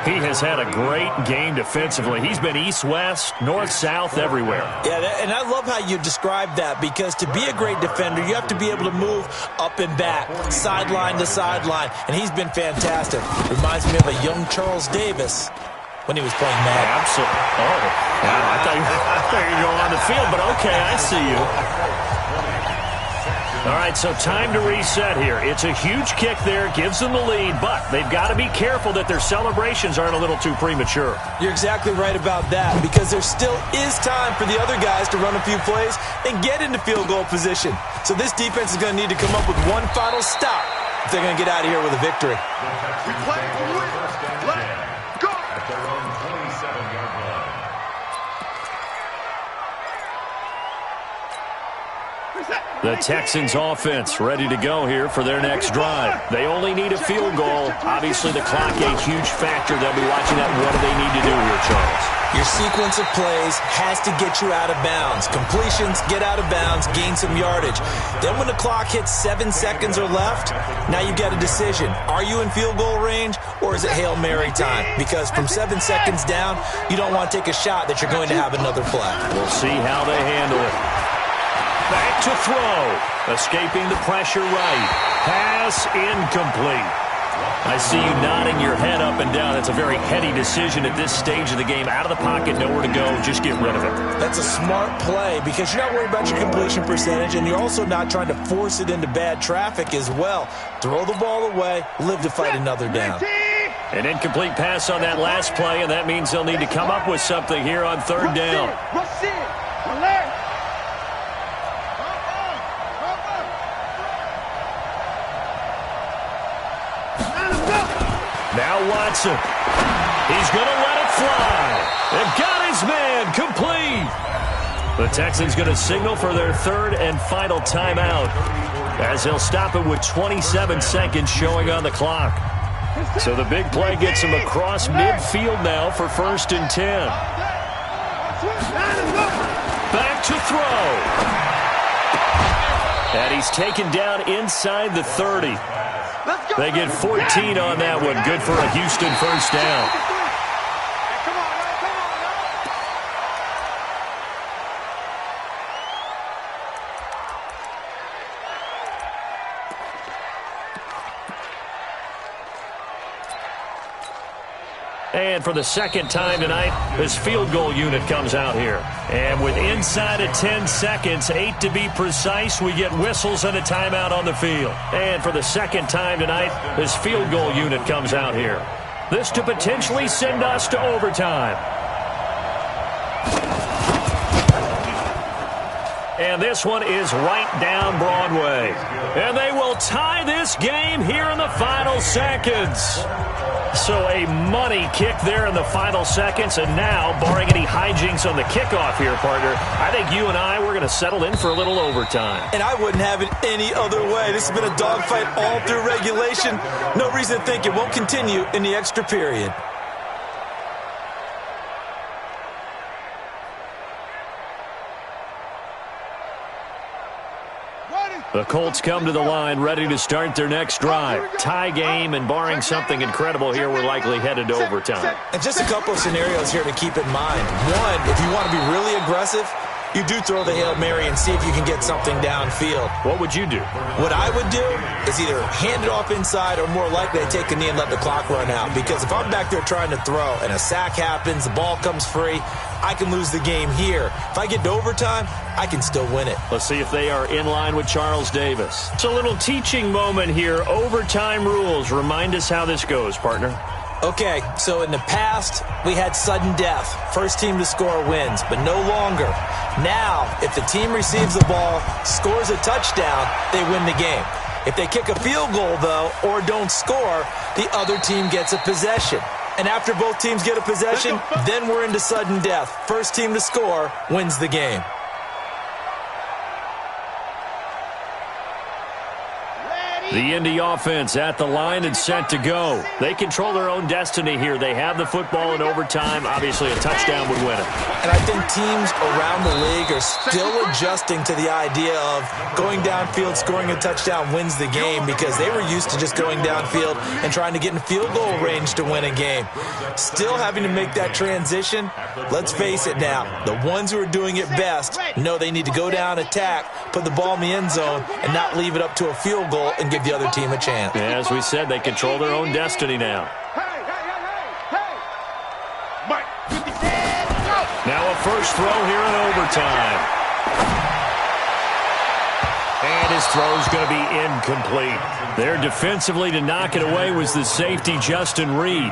He has had a great game defensively. He's been east-west, north-south, everywhere. Yeah, and I love how you describe that because to be a great defender, you have to be able to move up and back, sideline to sideline, and he's been fantastic. Reminds me of a young Charles Davis when he was playing Madden. Absolutely. Oh, I thought you were going on the field, but okay, I see you. All right, so time to reset here. It's a huge kick there, gives them the lead, but they've got to be careful that their celebrations aren't a little too premature. You're exactly right about that because there still is time for the other guys to run a few plays and get into field goal position. So this defense is going to need to come up with one final stop if they're going to get out of here with a victory. We play to win. Let's go. At their own 27-yard line. The Texans offense ready to go here for their next drive. They only need a field goal. Obviously, the clock a huge factor. They'll be watching that. What do they need to do here, Charles? Your sequence of plays has to get you out of bounds. Completions, get out of bounds, gain some yardage. Then when the clock hits 7 seconds or left, now you've got a decision. Are you in field goal range or is it Hail Mary time? Because from 7 seconds down, you don't want to take a shot that you're going to have another play. We'll see how they handle it. Back to throw. Escaping the pressure right. Pass incomplete. I see you nodding your head up and down. That's a very heady decision at this stage of the game. Out of the pocket, nowhere to go. Just get rid of it. That's a smart play because you're not worried about your completion percentage, and you're also not trying to force it into bad traffic as well. Throw the ball away, live to fight another down. An incomplete pass on that last play, and that means they'll need to come up with something here on 3rd down. Rush in. Alert. Now Watson. He's going to let it fly. They've got his man complete. The Texans going to signal for their 3rd and final timeout as they'll stop it with 27 seconds showing on the clock. So the big play gets him across midfield now for 1st and 10. Back to throw. And he's taken down inside the 30. They get 14 on that one. Good for a Houston first down. And for the second time tonight, this field goal unit comes out here. And with inside of 10 seconds, 8 to be precise, we get whistles and a timeout on the field. And for the second time tonight, this field goal unit comes out here. This to potentially send us to overtime. And this one is right down Broadway. And they will tie this game here in the final seconds. So a money kick there in the final seconds. And now, barring any hijinks on the kickoff here, partner, I think you and I, we're going to settle in for a little overtime. And I wouldn't have it any other way. This has been a dogfight all through regulation. No reason to think it won't continue in the extra period. The Colts come to the line ready to start their next drive. Tie game, and barring something incredible here, we're likely headed to overtime. And just a couple of scenarios here to keep in mind. One, if you want to be really aggressive, you do throw the Hail Mary and see if you can get something downfield. What would you do? What I would do is either hand it off inside or more likely to take a knee and let the clock run out. Because if I'm back there trying to throw and a sack happens, the ball comes free, I can lose the game here. If I get to overtime, I can still win it. Let's see if they are in line with Charles Davis. It's a little teaching moment here. Overtime rules. Remind us how this goes, partner. Okay, so in the past, we had sudden death. First team to score wins, but no longer. Now, if the team receives the ball, scores a touchdown, they win the game. If they kick a field goal, though, or don't score, the other team gets a possession. And after both teams get a possession, then we're into sudden death. First team to score wins the game. The Indy offense at the line and set to go. They control their own destiny here. They have the football in overtime. Obviously, a touchdown would win it. And I think teams around the league are still adjusting to the idea of going downfield, scoring a touchdown wins the game, because they were used to just going downfield and trying to get in field goal range to win a game. Still having to make that transition. Let's face it now, the ones who are doing it best know they need to go down, attack, put the ball in the end zone, and not leave it up to a field goal and give the other team a chance. As we said, they control their own destiny now. Now a first throw here in overtime. And his throw's going to be incomplete. There defensively to knock it away was the safety, Justin Reed.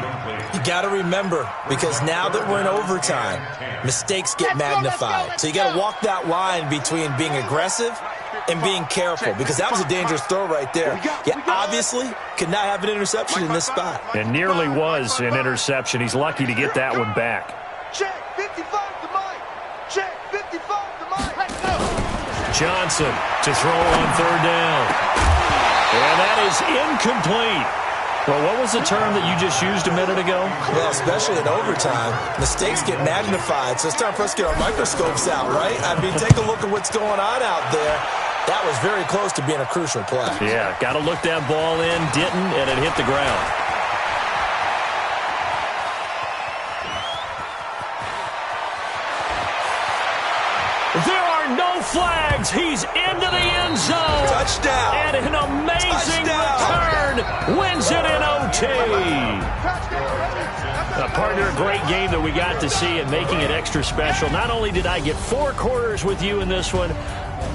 You got to remember, because now that we're in overtime, mistakes get magnified. So you got to walk that line between being aggressive and being careful, because that was a dangerous throw right there. You obviously could not have an interception in this spot. And nearly was an interception. He's lucky to get that one back. Check 55 to Mike. Check 55 to Mike. Let's go. Johnson to throw on third down. And that is incomplete. Well, what was the term that you just used a minute ago? Well, especially in overtime, mistakes get magnified. So it's time for us to get our microscopes out, right? I mean, take a look at what's going on out there. That was very close to being a crucial play. Yeah, got to look that ball in, didn't, and it hit the ground. There are no flags. He's into the end zone. Touchdown. And an amazing return. Wins it in OT. Partner, a great game that we got to see and making it extra special. Not only did I get 4 quarters with you in this one,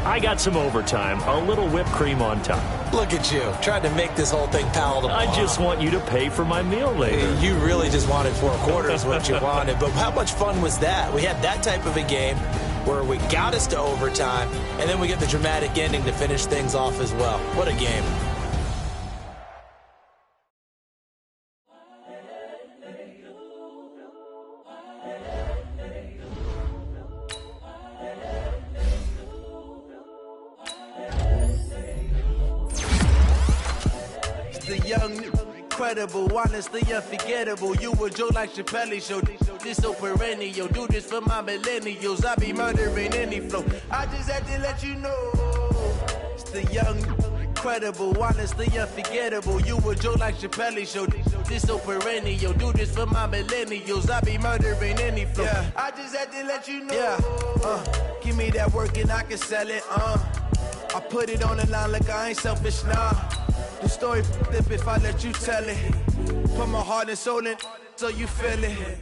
I got some overtime, a little whipped cream on top. Look at you, trying to make this whole thing palatable. I just want you to pay for my meal later. You really just wanted 4 quarters, what you wanted. But how much fun was that? We had that type of a game where we got us to overtime, and then we get the dramatic ending to finish things off as well. What a game. Incredible, honestly unforgettable. You a joke like Chappelle Show. This so perennial. Do this for my millennials. I be murdering any flow. I just had to let you know. It's the young, incredible, honestly unforgettable. You a joke like Chappelle Show. This so perennial. Do this for my millennials. I be murdering any flow. Yeah. I just had to let you know. Yeah. Give me that work and I can sell it. I put it on the line like I ain't selfish, nah. The story flip if I let you tell it. Put my heart and soul in. so you feel it.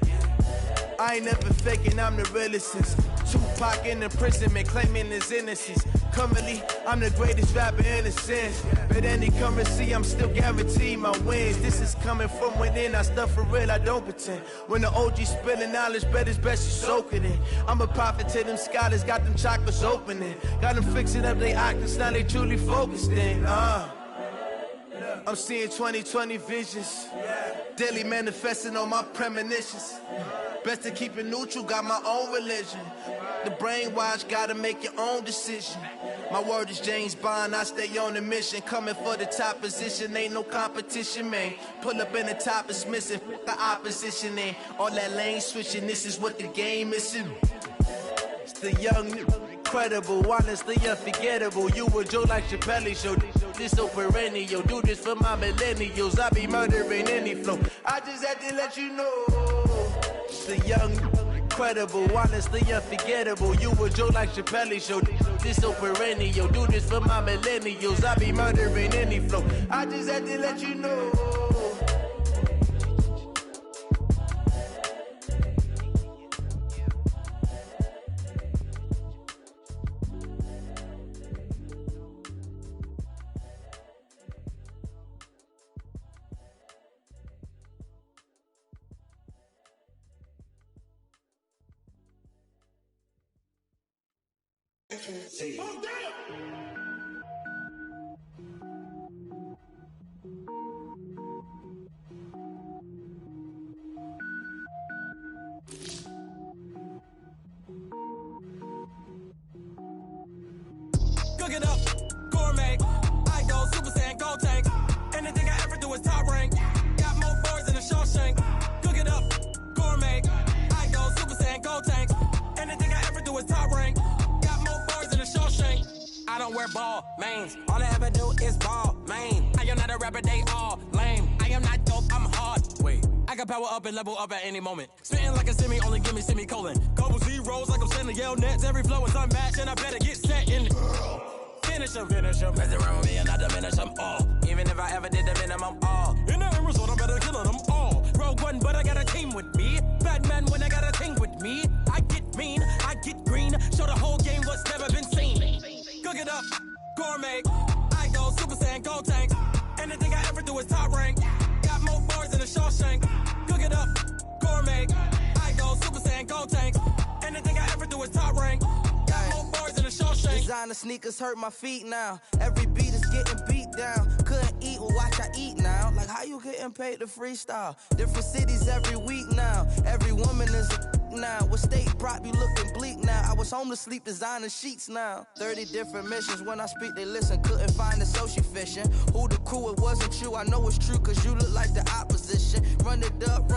I ain't never faking, I'm the realest since Tupac in imprisonment, claiming his innocence. Currently, I'm the greatest rapper in a sense. But any currency, I'm still guaranteed my wins. This is coming from within, I stuff for real, I don't pretend. When the OG spilling knowledge, bet it's best you soak it in. I'm a prophet to them scholars, got them chakras opening. Got them fixing up they octaves, now they truly focused in. I'm seeing 2020 visions, daily manifesting on my premonitions. Best to keep it neutral, got my own religion. The brainwash, gotta make your own decision. My word is James Bond, I stay on a mission. Coming for the top position, ain't no competition, man. Pull up in the top, it's missing, the opposition ain't. All that lane switching, this is what the game is. It's the young, incredible, honestly unforgettable. You a Joe like Chappelle show. This so perennial, do this for my millennials. I be murdering any flow. I just had to let you know. The young, incredible, honestly unforgettable. You a Joe like Chappelle show. This so perennial, do this for my millennials. I be murdering any flow. I just had to let you know. Cook it up, gourmet. I go Super Saiyan, Gold Tank. Anything I ever do is top rank. Got more boys than a Shawshank. Cook it up, gourmet. I go Super Saiyan, Gold Tank. Anything I ever do is top rank. Got more boys than a Shawshank. I don't wear ball mains. All I ever do is ball main. I am not a rapper, they all lame. I am not dope, I'm hard. Wait, I can power up and level up at any moment. Spitting like a semi, only give me semicolon. Couple zeros like I'm sending yell nets. Every flow is unmatched and I better get set in. Finish em, mess around with me and I diminish them all. Even if I ever did the minimum, all. In the end result, I'm better killing them all. Rogue One, but I got a team with me. Batman when I got a team with me. I get mean, I get green. Show the whole game what's never been seen. Cook it up, gourmet. I go Super Saiyan, Gold Tank. Anything I ever do is top rank. Got more bars than a Shawshank. Cook it up, gourmet. I go Super Saiyan, Gold Tank. Anything I ever do is top rank. Got more bars than a Shawshank. Designer sneakers hurt my feet now. Every beat is getting beat down. Couldn't eat, well watch I eat now. Like how you getting paid to freestyle? Different cities every week now. Every woman is a now. What state prop you looking bleak now? I was home to sleep designing sheets now. 30 different missions. When I speak they listen. Couldn't find it so she fishing. Who the crew, it wasn't you. I know it's true cause you look like the opposition. Run it up,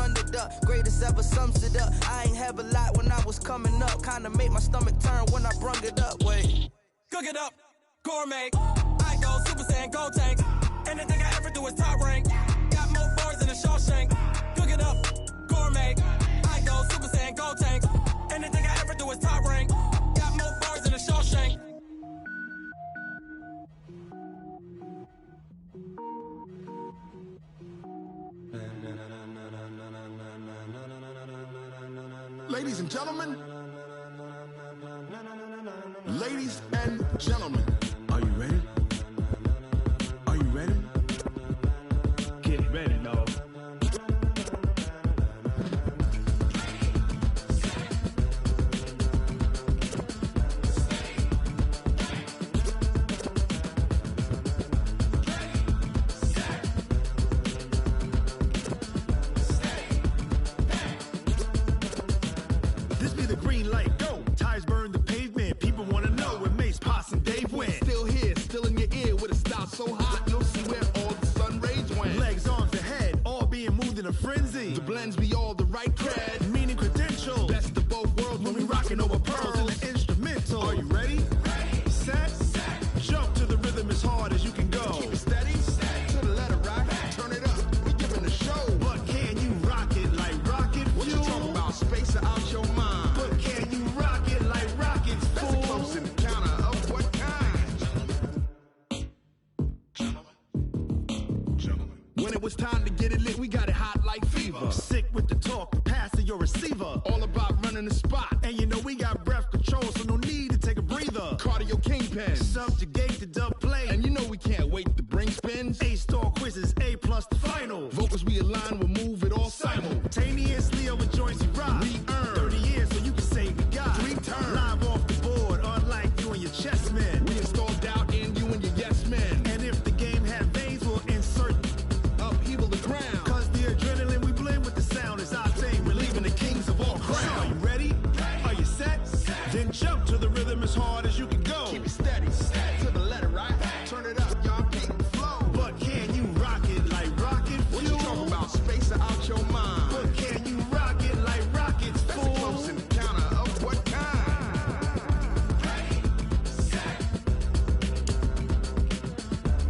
greatest ever sums it up. I ain't have a lot when I was coming up. Kinda made my stomach turn when I brung it up. Wait. Cook it up, gourmet. I go Super Saiyan, Gold Tank. Anything I ever do is top rank. Got more bars than a Shawshank. Cook it up, gourmet. I go Super Saiyan, Gold Tank. Anything I ever do is top rank. Got more bars than a Shawshank. Ladies and gentlemen. Ladies and gentlemen, are you ready? Are you ready? Get ready, dog. This be the green light, go. Tires burn the pavement. People want to know where Mace, Posse, and Dave went. Still here, still in your ear with a style so hot, you'll see where all the sun rays went. Legs, arms, and head, all being moved in a frenzy. The blends be all the right cred, meaning credentials. Best of both worlds when we rocking over pearls in the instrumental. Are you ready? Ready. Set. Jump to the rhythm as hard as you can go. Keep it steady. To the letter rock. Turn it up. We giving a show. But can you rock it like rocket fuel? What you talking about? Space out your mind. But can you rock it like rockets, fool? That's a close encounter of what kind? Gentlemen. When it was time to get it lit, we got it hot like fever. Sick with the receiver. All about running the spot. And you know we got breath control, so no need to take a breather. Cardio kingpin. Subjugate the dub play. And you know we can't wait to bring spins. A-star quizzes, A+ the final. Vocals we align, we'll move it all simultaneously over joints we rock. We earn 30 years so you can say we got 3 turns. Live off the board, unlike you and your chess men. We install doubt in you and your yes men. And if the game had veins, we'll insert upheaval the ground. Cause the adrenaline we blend with the sound is our thing, relieving the kings of all crowns. So are you ready? Are you set? Then jump to the rhythm as hard as you can go. Keep it steady, to the letter, right? Turn it up, y'all, keep the flow. But can you rock it like rocket fuel? What you talking about? Space or out your mind? But can you rock it like rockets, fool? That's a close encounter of what kind? Ready, set,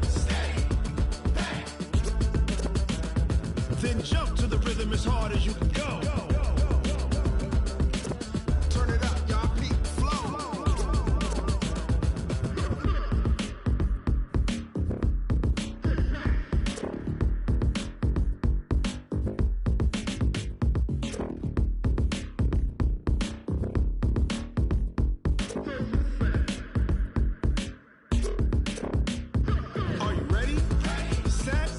steady, bang. Then jump to the rhythm as hard as you can go. Turn it up, y'all, keep the flow. Are you ready? Set,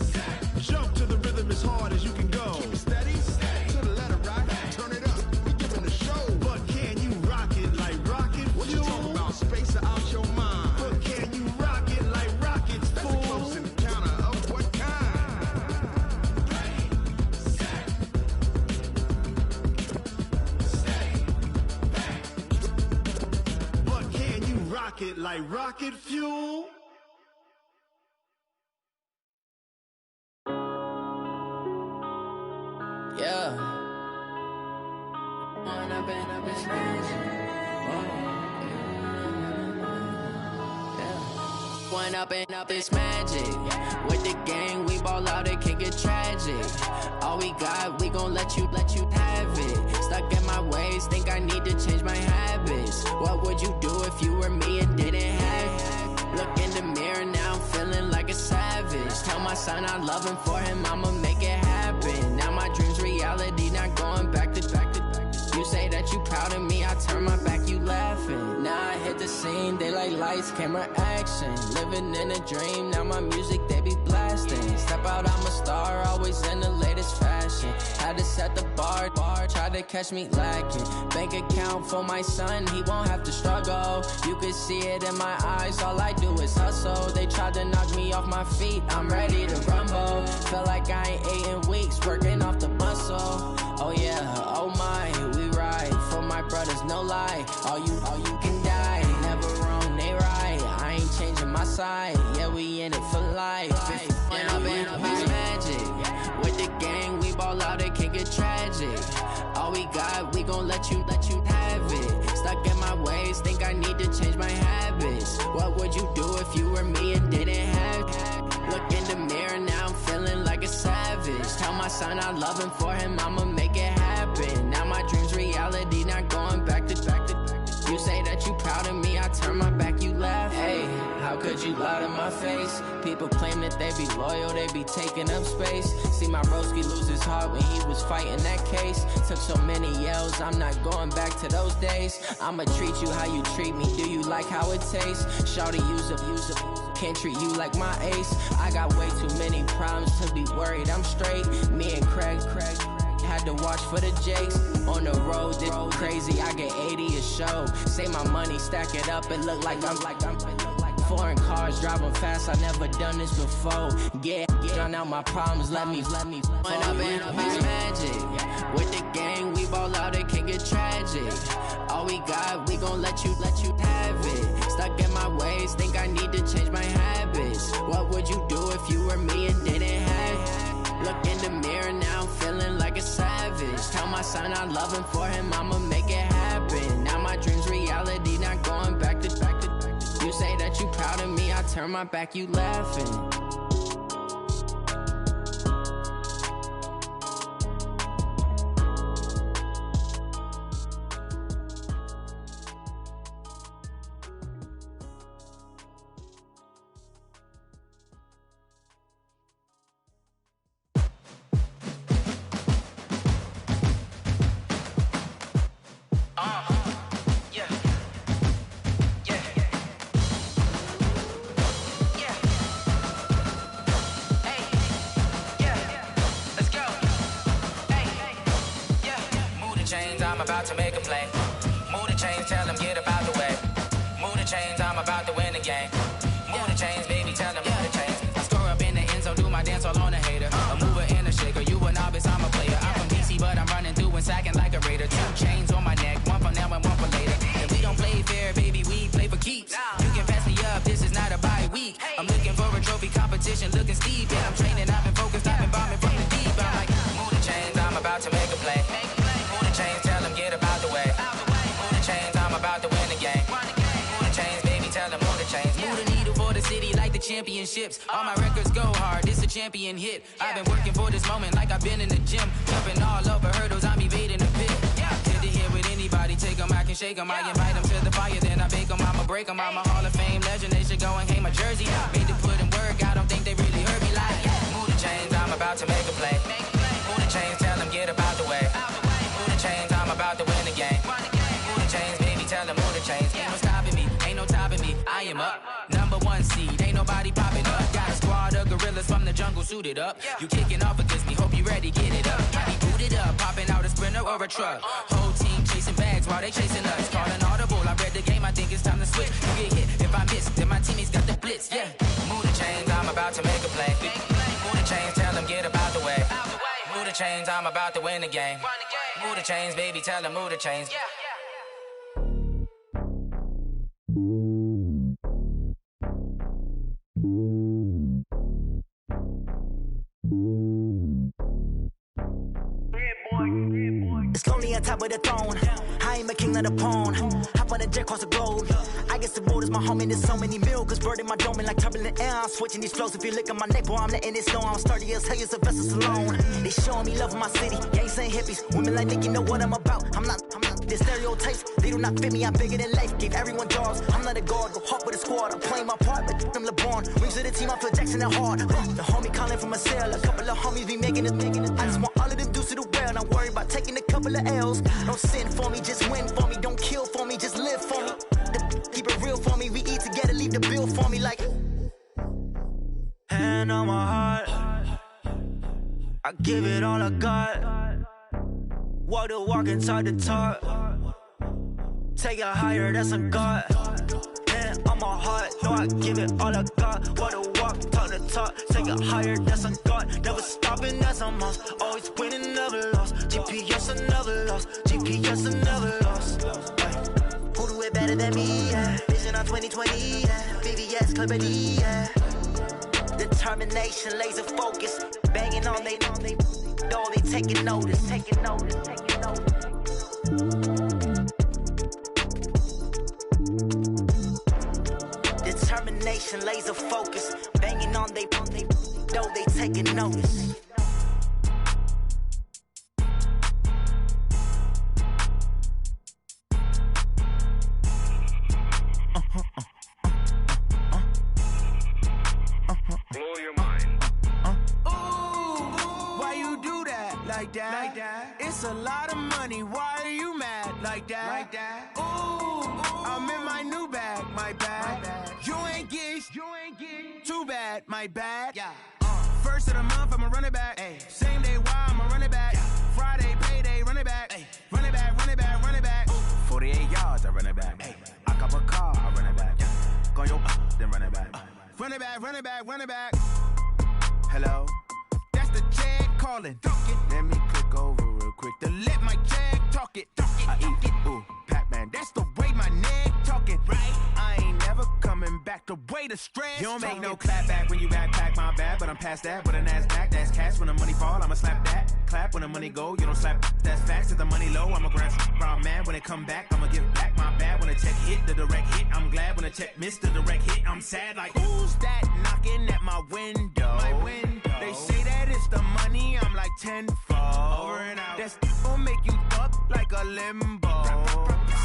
jump to the rhythm as hard as you can go. Keep it steady, to the letter, right? Turn it up, we giving the show. But can you rock it like rocket fuel? What you talking about? Space or out your mind? But can you rock it like rockets, fool? That's a close encounter of what kind? Ready, set, steady, bang. But can you rock it like rocket fuel? Yeah. One up and up is magic. With the gang, we ball out, it can get tragic. All we got, we gon' let you have it. Stuck in my ways, think I need to change my habits. What would you do if you were me and didn't have it? Look in the mirror, now I'm feeling like a savage. Tell my son I love him, for him I'ma make it happen. Now my dream's reality, not going back to. You say that you proud of me, I turn my back, you laughing. Now I hit the scene, they like lights, camera, action. Living in a dream, now my music, they be blasting. Step out, I'm a star, always in the latest fashion. Had to set the bar, try to catch me lacking. Bank account for my son, he won't have to struggle. You can see it in my eyes, all I do is hustle. They tried to knock me off my feet, I'm ready to rumble. Feel like I ain't ate in weeks, working off the muscle. Oh yeah, oh my, we ride for my brothers, no lie. All you can die, never wrong, they right. I ain't changing my side, yeah, we in it for life. When up and up is magic. With the gang, we ball out, it can get tragic. All we got, we gon' let you have it. Stuck in my ways, think I need to change my habits. What would you do if you were me and didn't have it? Look in the mirror, now I'm feeling like a savage. Tell my son I love him, for him I'ma make it happen. Now my dream's reality, not going back to. You say that you proud of me, I turn my back, you laugh. Hey, how could you lie to my face? People claim that they be loyal, they be taking up space. See my broski lose his heart when he was fighting that case. Took so many yells, I'm not going back to those days. I'ma treat you how you treat me, do you like how it tastes? Shawty, use up, can't treat you like my ace. I got way too many problems to be worried, I'm straight. Me and Craig had to watch for the Jakes. On the road, this crazy, I get 80 a show. Say my money, stack it up, it look like I'm foreign cars, driving fast, I never done this before. Yeah, drown out my problems, let me. When up and up is magic. With the gang, we ball out, it can get tragic. All we got, we gon' let you have it. Stuck in my ways, think I need to change my habits. What would you do if you were me and didn't have it? Look in the mirror, now I'm feeling like a savage. Tell my son I love him, for him I'ma make it happen. Now my dream's reality, not going back to. You say that you proud of me, I turn my back, you laughing. I'm about to make a play. Move the chains, tell them get about the way. Move the chains, I'm about to win the game. Move the chains, baby, tell them move the chains. I score up in the end zone, do my dance all on a hater. A mover and a shaker, you a novice, I'm a player. I'm from DC, but I'm running through and sacking like a raider. 2 chains on my neck, one for now and one for later. And we don't play fair, baby, we play for keeps. You can pass me up, this is not a bye week. I'm looking for a trophy competition, looking steep. And I'm training, I've been focused, I've been bombing from the deep. I'm like, move the chains, I'm about to make a play. Move the chains, tell them get about the way. Move the chains, I'm about to win the game. Move the chains, baby, tell them move the chains. Move the needle for the city like the championships. All my records go hard, this a champion hit. I've been working for this moment like I've been in the gym. Jumping all over hurdles, I'm evading the pit. Good to hear with anybody, take them, I can shake them. I invite them to the fire, then I bake them, I'ma break them. I'm a Hall of Fame legend, they should go and hang my jersey. Made to put in work, I don't think they really heard me like, move the chains, I'm about to make a play. Move the chains, tell them get about the way. Move the chains, I'm about to win the game. Move the chains, baby, tell them move the chains. Ain't no stopping me, ain't no topping me, I am up. #1 seed, ain't nobody popping up. Got a squad of gorillas from the jungle suited up. You kicking off against me, hope you ready, get it up. I be booted up, popping out a Sprinter or a truck. Whole team chasing bags while they chasing us. Call an audible, I read the game, I think it's time to switch. You get hit, if I miss, then my teammates got the blitz, yeah. Move the chains, I'm about to make a play. Move the chains, tell them get about the way. Move the chains, I'm about to win the game. Move the chains, baby, tell them move the chains. It's lonely on top of the throne. I am a king of the pawn. Hop on a jet across the globe. I guess the road is my home and there's so many milk. Bird in my dome and like turbulent air. I'm switching these flows. If you look at my neck, boy, I'm letting it snow. I'm sturdy as hell, as a vessel alone. They showing me love in my city. Gangs and hippies. Women like Nick, you know what I'm about. I'm not the stereotypes. They do not fit me. I'm bigger than life. Gave everyone jobs. I'm not a guard. Go hard with a squad. I'm playing my part, but I'm LeBron. Rings to the team. I feel Jackson and hard. The homie calling from a cell. A couple of homies be making it. I just want all of them dudes to the well. Not worry about taking a couple of L's. Don't sin for me, just win for me. Don't kill for me, just live for me. Keep it real for me. We eat together, leave the bill for me like. Hand on my heart, I give it all I got. Walk the walk and talk the talk. Take it higher, that's a God. Hand on my heart, no, I give it all I got. Walk the walk, talk the talk. Take it higher, that's a God. Never stopping, that's a must. Always winning, never lost. GPS, I never lost. GPS, I never lost. Who do it better than me? Yeah. Vision on 2020. Yeah. VVS, Clarity. Yeah. Determination, laser focus. Banging on they know they taking notice. Taking notice. Taking notice. Determination, laser focus. Banging on they know they taking notice. Blow your mind. Ooh, why you do that like that? Like that? It's a lot of money. Why are you mad like that? Like that? Ooh, I'm in my new bag, my bag. You ain't get too bad, my bad. Yeah. First of the month, I'ma run it back. Ay. Same day, why I'ma run it back. Yeah. Friday, payday, run it back. Ay. Run it back, run it back, run it back. 48 yards, I run it back. Ay. I cop a car, I run it back. Yeah. Go yo, then run it back. Run it back, run it back, run it back. Hello? That's the check calling. Let me click over real quick to let my check talk it. I eat it, ooh, Pac-Man. That's the way my neck talking. Right? I ain't never coming back the way the stress. You don't make no clap back when you backpack my bag, but I'm past that with a NASDAQ. That's cash when the money fall, I'ma slap that. Clap when the money go, you don't slap. That's facts. If the money low, I'ma grab brown man. When it come back, I'ma give back my bad. When the check hit, the direct hit. I'm glad when the check missed the direct hit. I'm sad like, who's that knocking at my window? My window. They say that it's the money, I'm like tenfold. Over and out. That's gon' make you up like a limbo.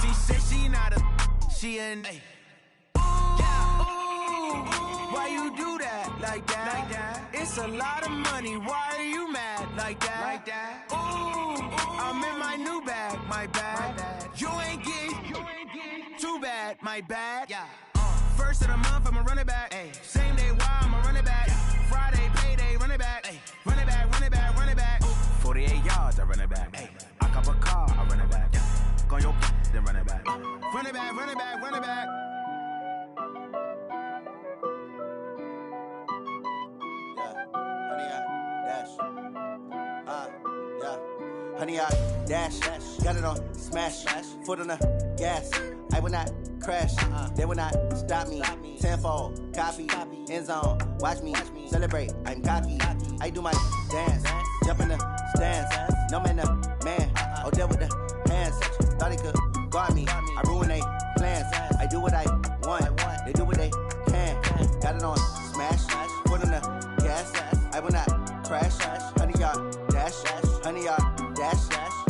She said she not a, she an. Ay. Why you do that like that? Like that? It's a lot of money. Why are you mad like that? Like that? Ooh, I'm in my new bag, my bag. You ain't get too bad, my bad. Yeah. First of the month, I'ma run it back. Ay. Same day, why I'ma run it back. Yeah. Friday, payday, run it back. Ay. Run it back, run it back, run it back. 48 yards, I run it back. Ay. I cop a car, I run it back. Yeah. on your then run it back. Run it back, run it back, run it back. Honey, I dash, got it on smash, foot on the gas. I will not crash, they will not stop me. Tenfold, copy, end zone, watch me celebrate. I'm cocky, I do my dance, jump in the stands. No man, the man, oh, there with the hands. Thought he could guard me, I ruin they plans. I do what I want, they do what they can. Got it on smash, foot on the gas. I will not crash, honey, y'all dash, honey, y'all dash,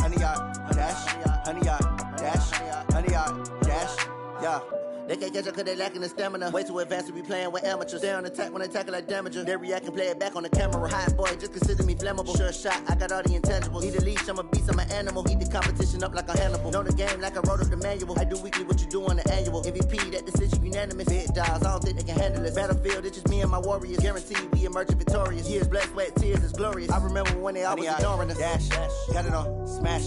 honey, y'all dash, honey, y'all dash, honey, y'all dash, yeah. They can't catch up cause they lacking the stamina. Way too advanced to be playing with amateurs. Stay on attack when they tackle like damager. They react and play it back on the camera. Hot boy, just consider me flammable. Sure shot, I got all the intangibles. Need a leash, I'm a beast, I'm an animal. Heat the competition up like a Hannibal. Know the game like I wrote up the manual. I do weekly what you do on the annual. MVP, that decision unanimous. Big dogs, I don't think they can handle it. Battlefield, it's just me and my warriors. Guaranteed we emerging victorious. Years, blood, sweat, tears, it's glorious. I remember when they always ignoring us. Dash, got it on smash,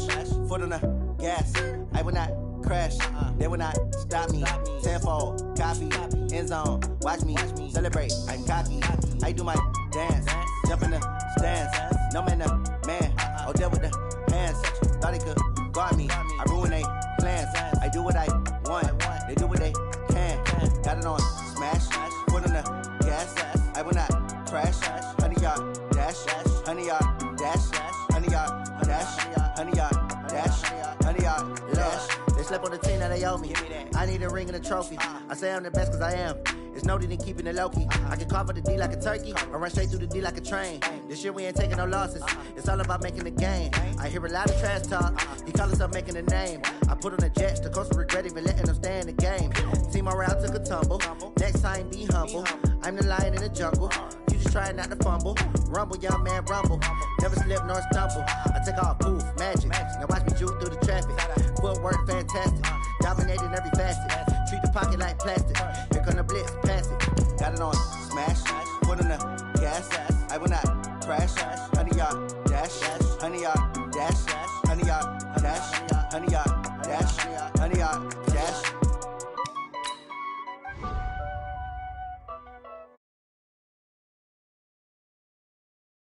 foot on the gas. I will not crash, they will not stop me. Tenfold, copy, end zone, watch me celebrate. I'm cocky, I do my dance, jump in the stands. No man, the man, oh, there with the hands. Thought he could guard me, I ruin they plans. I do what I want, they do what they can. Got it on smash, foot on the gas. I will not crash, honey, y'all dash, honey, y'all dash, honey, y'all dash, honey, y'all dash, honey, y'all dash. They slept on the team, now they owe me. I need a ring and a trophy. I say I'm the best cause I am. It's no need in keeping it low-key. I can carve up the D like a turkey, or run straight through the D like a train. This year we ain't taking no losses. It's all about making the game. I hear a lot of trash talk. He call himself making a name. I put on the Jets, the coach will regret even letting them stay in the game. Team morale took a tumble. Next time be humble. I'm the lion in the jungle. You just trying not to fumble. Rumble, young man, rumble. Never slip nor stumble. I take off, poof, magic. Now watch me juke through the traffic. Footwork fantastic. Dominating every facet. Treat the pocket like plastic. Here come the blitz, pass it. Got it on smash, foot on the gas. I will not crash. Honey, y'all dash, honey, y'all dash, honey, y'all dash, honey, y'all dash, honey, y'all dash.